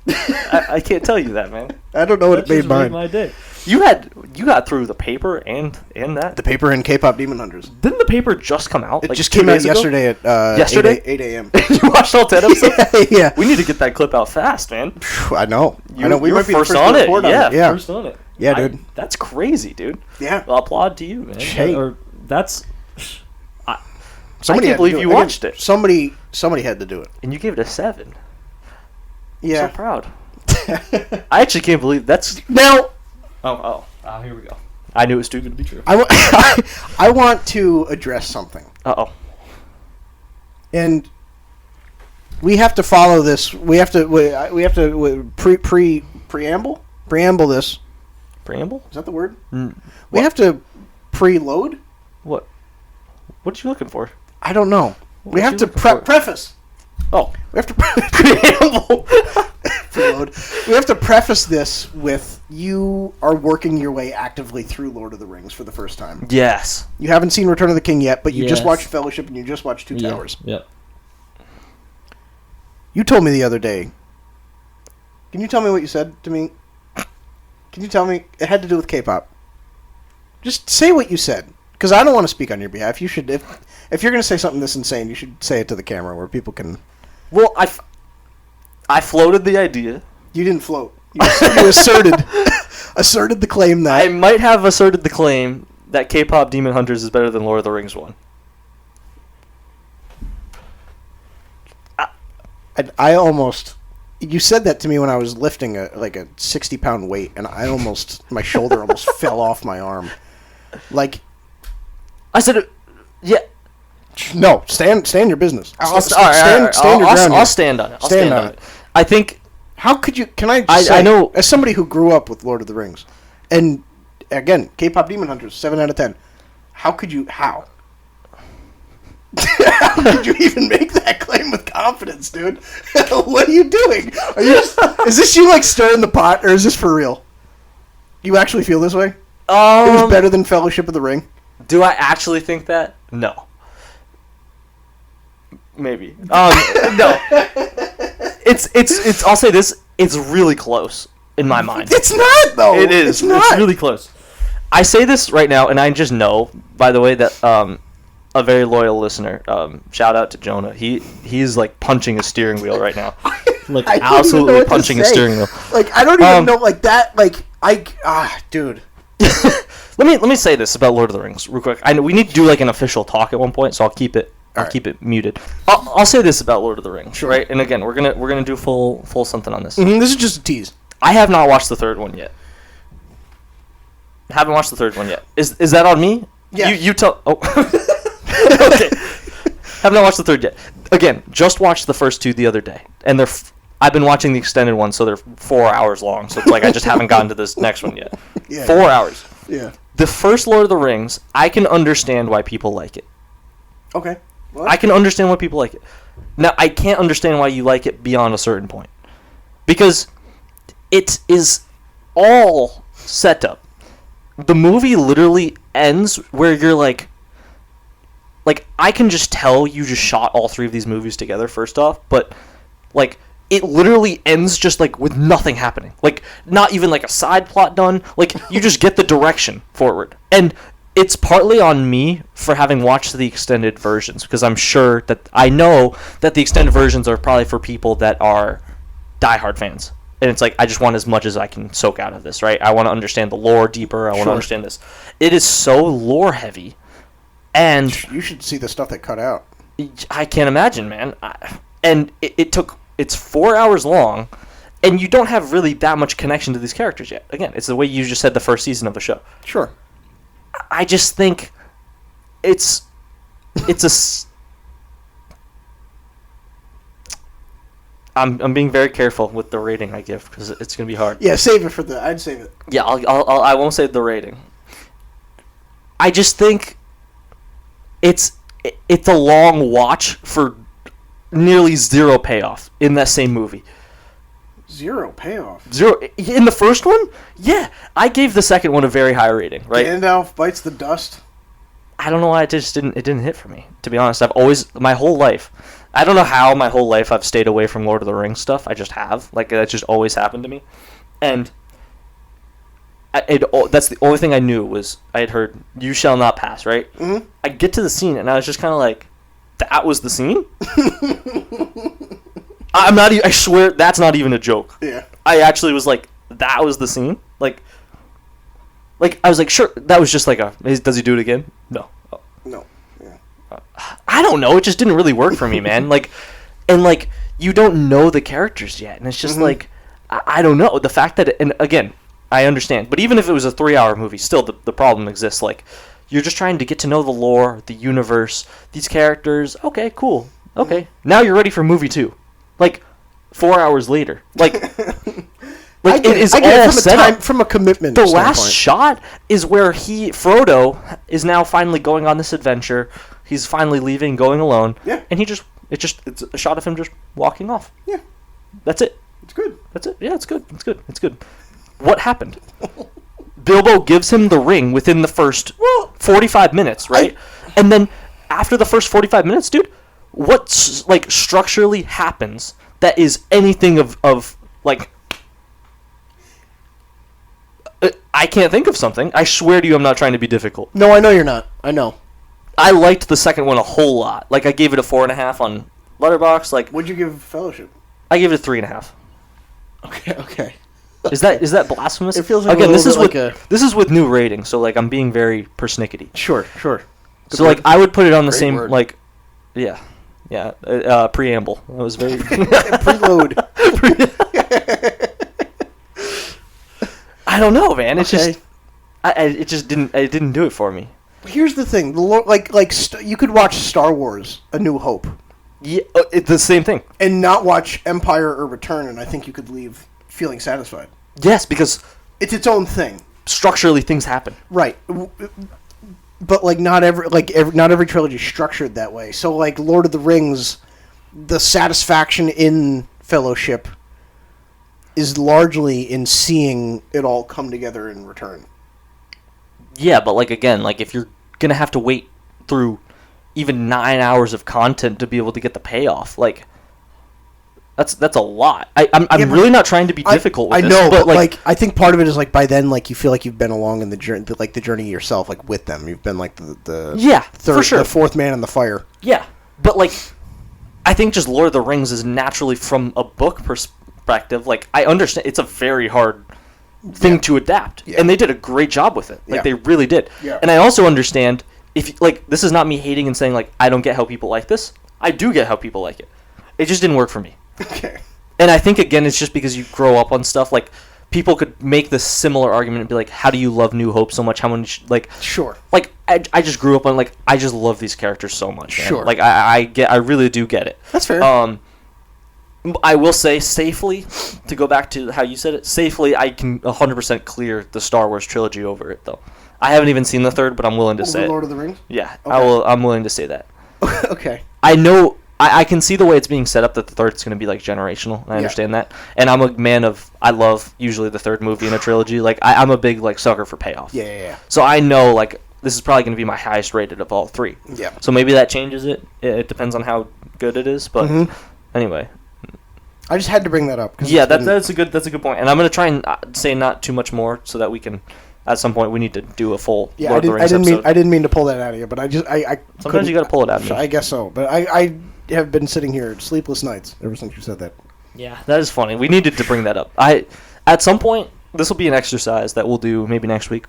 I can't tell you that, man. I don't know what it made mine. My day. You got through the paper and that. The paper and Kpop Demon Hunters. Didn't the paper just come out? It just came out yesterday at 8 a.m. You watched all 10 episodes? Yeah. We need to get that clip out fast, man. I know. We might be first the first on to it. report on it. Yeah. First on it. Yeah, dude. That's crazy, dude. Yeah. Well, applaud to you, man. Hey. I can't believe you watched it. Somebody had to do it. And you gave it a 7. Yeah. I'm so proud. I actually can't believe that's... Now... Oh, here we go. I knew it was too good to be true. I want to address something. Uh-oh. And we have to follow this. We have to preamble this. Preamble? Is that the word? We have to preload? What? What are you looking for? I don't know. We have to preface. Oh. We have to preamble. Preload. We have to preface this with you are working your way actively through Lord of the Rings for the first time. Yes. You haven't seen Return of the King yet, but you just Yes. watched Fellowship and you just watched Two Towers. Yep. You told me the other day. Can you tell me what you said to me? Can you tell me? It had to do with K-pop. Just say what you said, because I don't want to speak on your behalf. You should, if you're going to say something this insane, you should say it to the camera where people can. Well, I floated the idea. You didn't float. You asserted the claim that I might have asserted the claim that K-pop Demon Hunters is better than Lord of the Rings 1. I almost. You said that to me when I was lifting a 60-pound weight, and my shoulder almost fell off my arm. Like, I said it. Yeah. No, stand your business. Stand your ground. I'll stand on it. Stand on it. I think. How could you? Can I? Just say, I know. As somebody who grew up with Lord of the Rings, and again, K-pop Demon Hunters, 7 out of 10. How could you? How? How could you even make that claim with confidence, dude? What are you doing? Is this you like stirring the pot, or is this for real? You actually feel this way? It was better than Fellowship of the Ring. Do I actually think that? No. Maybe. No. It's. I'll say this. It's really close in my mind. It's not though. It is. It's not. It's really close. I say this right now, and I just know, by the way, that a very loyal listener. Shout out to Jonah. He's like punching a steering wheel right now. Like absolutely punching a steering wheel. Like I don't even know like that. Like dude. Let me say this about Lord of the Rings real quick. I know we need to do like an official talk at one point, so I'll keep it. Keep it muted. I'll say this about Lord of the Rings, sure. Right? And again, we're gonna do full something on this. Mm-hmm, this is just a tease. I have not watched the third one yet. Haven't watched the third one yet. Is that on me? Yeah. You tell. Oh. Okay. Have not watched the third yet. Again, just watched the first 2 the other day, and I've been watching the extended one, so they're 4 hours long. So it's like I just haven't gotten to this next one yet. Yeah. 4 hours. Yeah. The first Lord of the Rings, I can understand why people like it. Okay. What? I can understand why people like it. Now, I can't understand why you like it beyond a certain point. Because it is all set up. The movie literally ends where you're like, I can just tell you just shot all three of these movies together, first off, but, like, it literally ends just, like, with nothing happening. Like, not even, like, a side plot done. Like, you just get the direction forward. And it's partly on me for having watched the extended versions, because I know that the extended versions are probably for people that are diehard fans. And it's like, I just want as much as I can soak out of this, right? I want to understand the lore deeper. I want to understand this. It is so lore heavy. And you should see the stuff they cut out. I can't imagine, man. It's 4 hours long, and you don't have really that much connection to these characters yet. Again, it's the way you just said the first season of the show. Sure. I just think it's I'm being very careful with the rating I give because it's gonna be hard. Yeah, save it for I'd save it. Yeah, I won't say the rating. I just think it's a long watch for nearly zero payoff in that same movie. Zero payoff. Zero in the first one? Yeah, I gave the second one a very high rating, right? Gandalf bites the dust. I don't know why it didn't hit for me. To be honest, I've always my whole life. I don't know how my whole life I've stayed away from Lord of the Rings stuff. I just have. Like that just always happened to me. And that's the only thing I knew was I had heard "You shall not pass," right? Mm-hmm. I get to the scene and I was just kind of like, "That was the scene." I'm not. I swear that's not even a joke. Yeah. I actually was like, "That was the scene." Like I was like, "Sure, that was just like a." Does he do it again? No. Oh. No. Yeah. I don't know. It just didn't really work for me, man. You don't know the characters yet, and it's just like I don't know the fact that. And again, I understand, but even if it was a 3-hour movie, still the problem exists. Like, you're just trying to get to know the lore, the universe, these characters. Okay, cool. Okay, now you're ready for movie 2. Like, 4 hours later. It is all set up from a commitment. The standpoint. last shot is where Frodo is now finally going on this adventure. He's finally leaving, going alone. Yeah. And it's a shot of him just walking off. Yeah. That's it. It's good. That's it. Yeah, it's good. It's good. It's good. What happened? Bilbo gives him the ring within the first 45 minutes, right? And then after the first 45 minutes, dude, what structurally happens that is anything of I can't think of something. I swear to you, I'm not trying to be difficult. No, I know you're not. I know. I liked the second one a whole lot. Like, I gave it a 4.5 on Letterboxd. Like, What'd you give Fellowship? I gave it a 3.5. Okay. Is that blasphemous? It feels like again. a This is little bit with this is with new rating, so like I'm being very persnickety. Sure. So like I would put it on the Great same word. like, yeah, preamble. It was very Preload. I don't know, man. It's Okay. just it didn't do it for me. Here's the thing: you could watch Star Wars: A New Hope, Yeah, it's the same thing. and not watch Empire or Return, and I think you could leave feeling satisfied. Yes, because It's its own thing, structurally things happen. right? But not every trilogy is structured that way. So like Lord of the Rings, the satisfaction in Fellowship is largely in seeing it all come together in Return. Yeah, but again, if you're gonna have to wait through even 9 hours of content to be able to get the payoff, that's a lot. I'm really not trying to be difficult with I this. know, but I think part of it is by then you feel like you've been along in the journey, the journey yourself, with them. You've been the yeah, third, for sure. the fourth man in the fire. Yeah, but I think just Lord of the Rings is naturally from a book perspective. I understand it's a very hard thing to adapt, and they did a great job with it. They really did. Yeah. And I also understand if this is not me hating and saying I don't get how people like this. I do get how people like it. It just didn't work for me. Okay. And I think again it's just because you grow up on stuff people could make this similar argument and be like, how do you love New Hope so much? How much Sure. I just grew up on I just love these characters so much. Man. Sure. I really do get it. That's fair. I will say safely, to go back to how you said it, safely I can 100% clear the Star Wars trilogy over it though. I haven't even seen the third, but I'm willing to say Over it. Lord of the Rings? Yeah, Okay. I'm willing to say that. Okay. I know I can see the way it's being set up that the third's going to be like generational. And I understand that, and I'm a man of I love usually the third movie in a trilogy. Like I'm a big like sucker for payoff. Yeah. So I know like this is probably going to be my highest rated of all three. Yeah. So maybe that changes it. It depends on how good it is. But anyway, I just had to bring that up. Yeah, that's a good point. And I'm going to try and say not too much more so that we can. At some point, we need to do a full Yeah, Lord of the Rings episode. I didn't mean to pull that out of you, but I Sometimes you got to pull it out of me. I guess so, but I have been sitting here sleepless nights ever since you said that. Yeah. That is funny. We needed to bring that up. At some point, this will be an exercise that we'll do maybe next week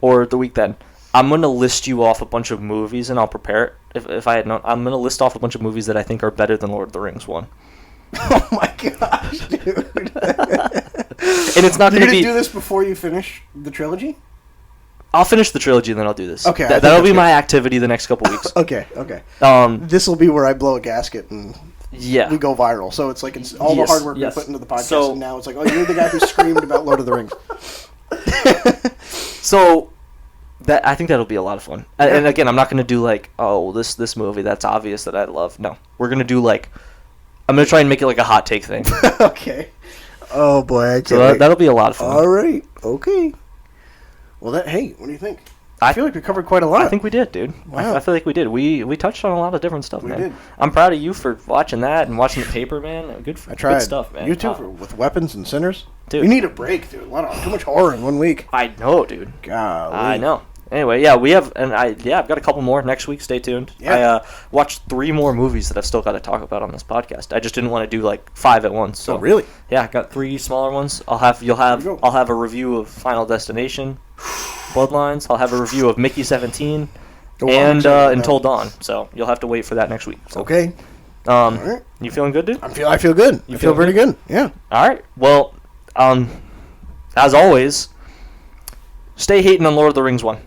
or the week then. I'm going to list you off a bunch of movies, and I'll prepare it. If I had known, I'm going to list off a bunch of movies that I think are better than Lord of the Rings 1. Oh my gosh, dude! And it's not going to be. Do this before you finish the trilogy. I'll finish the trilogy and then I'll do this. Okay, that'll be my activity the next couple weeks. Okay. This will be where I blow a gasket and we go viral. So it's like all the hard work we put into the podcast, and now it's like, oh, you're the guy who screamed about Lord of the Rings. So I think that'll be a lot of fun. And again, I'm not going to do like, oh, this movie that's obvious that I love. No, we're going to do like, I'm going to try and make it like a hot take thing. Okay. Oh boy, I can't so that'll be a lot of fun. All right. Okay. Well, hey, what do you think? I feel like we covered quite a lot. I think we did, dude. Wow. I feel like we did. We touched on a lot of different stuff, man. We did. I'm proud of you for watching that and watching the paper, man. Good stuff, man. You too, with Weapons and Sinners. Dude. We need a break, dude. Too much horror in 1 week. I know, dude. Golly. I know. Anyway, yeah, I've got a couple more next week. Stay tuned. Yeah. I watched 3 more movies that I've still got to talk about on this podcast. I just didn't want to do like 5 at once. So. Oh, really? Yeah, I got 3 smaller ones. I'll have a review of Final Destination, Bloodlines. I'll have a review of Mickey 17, and Until Dawn. So you'll have to wait for that next week. So. Okay. All right. You feeling good, dude? I feel good. I feel pretty good. Yeah. All right. Well, as always, stay hating on Lord of the Rings 1.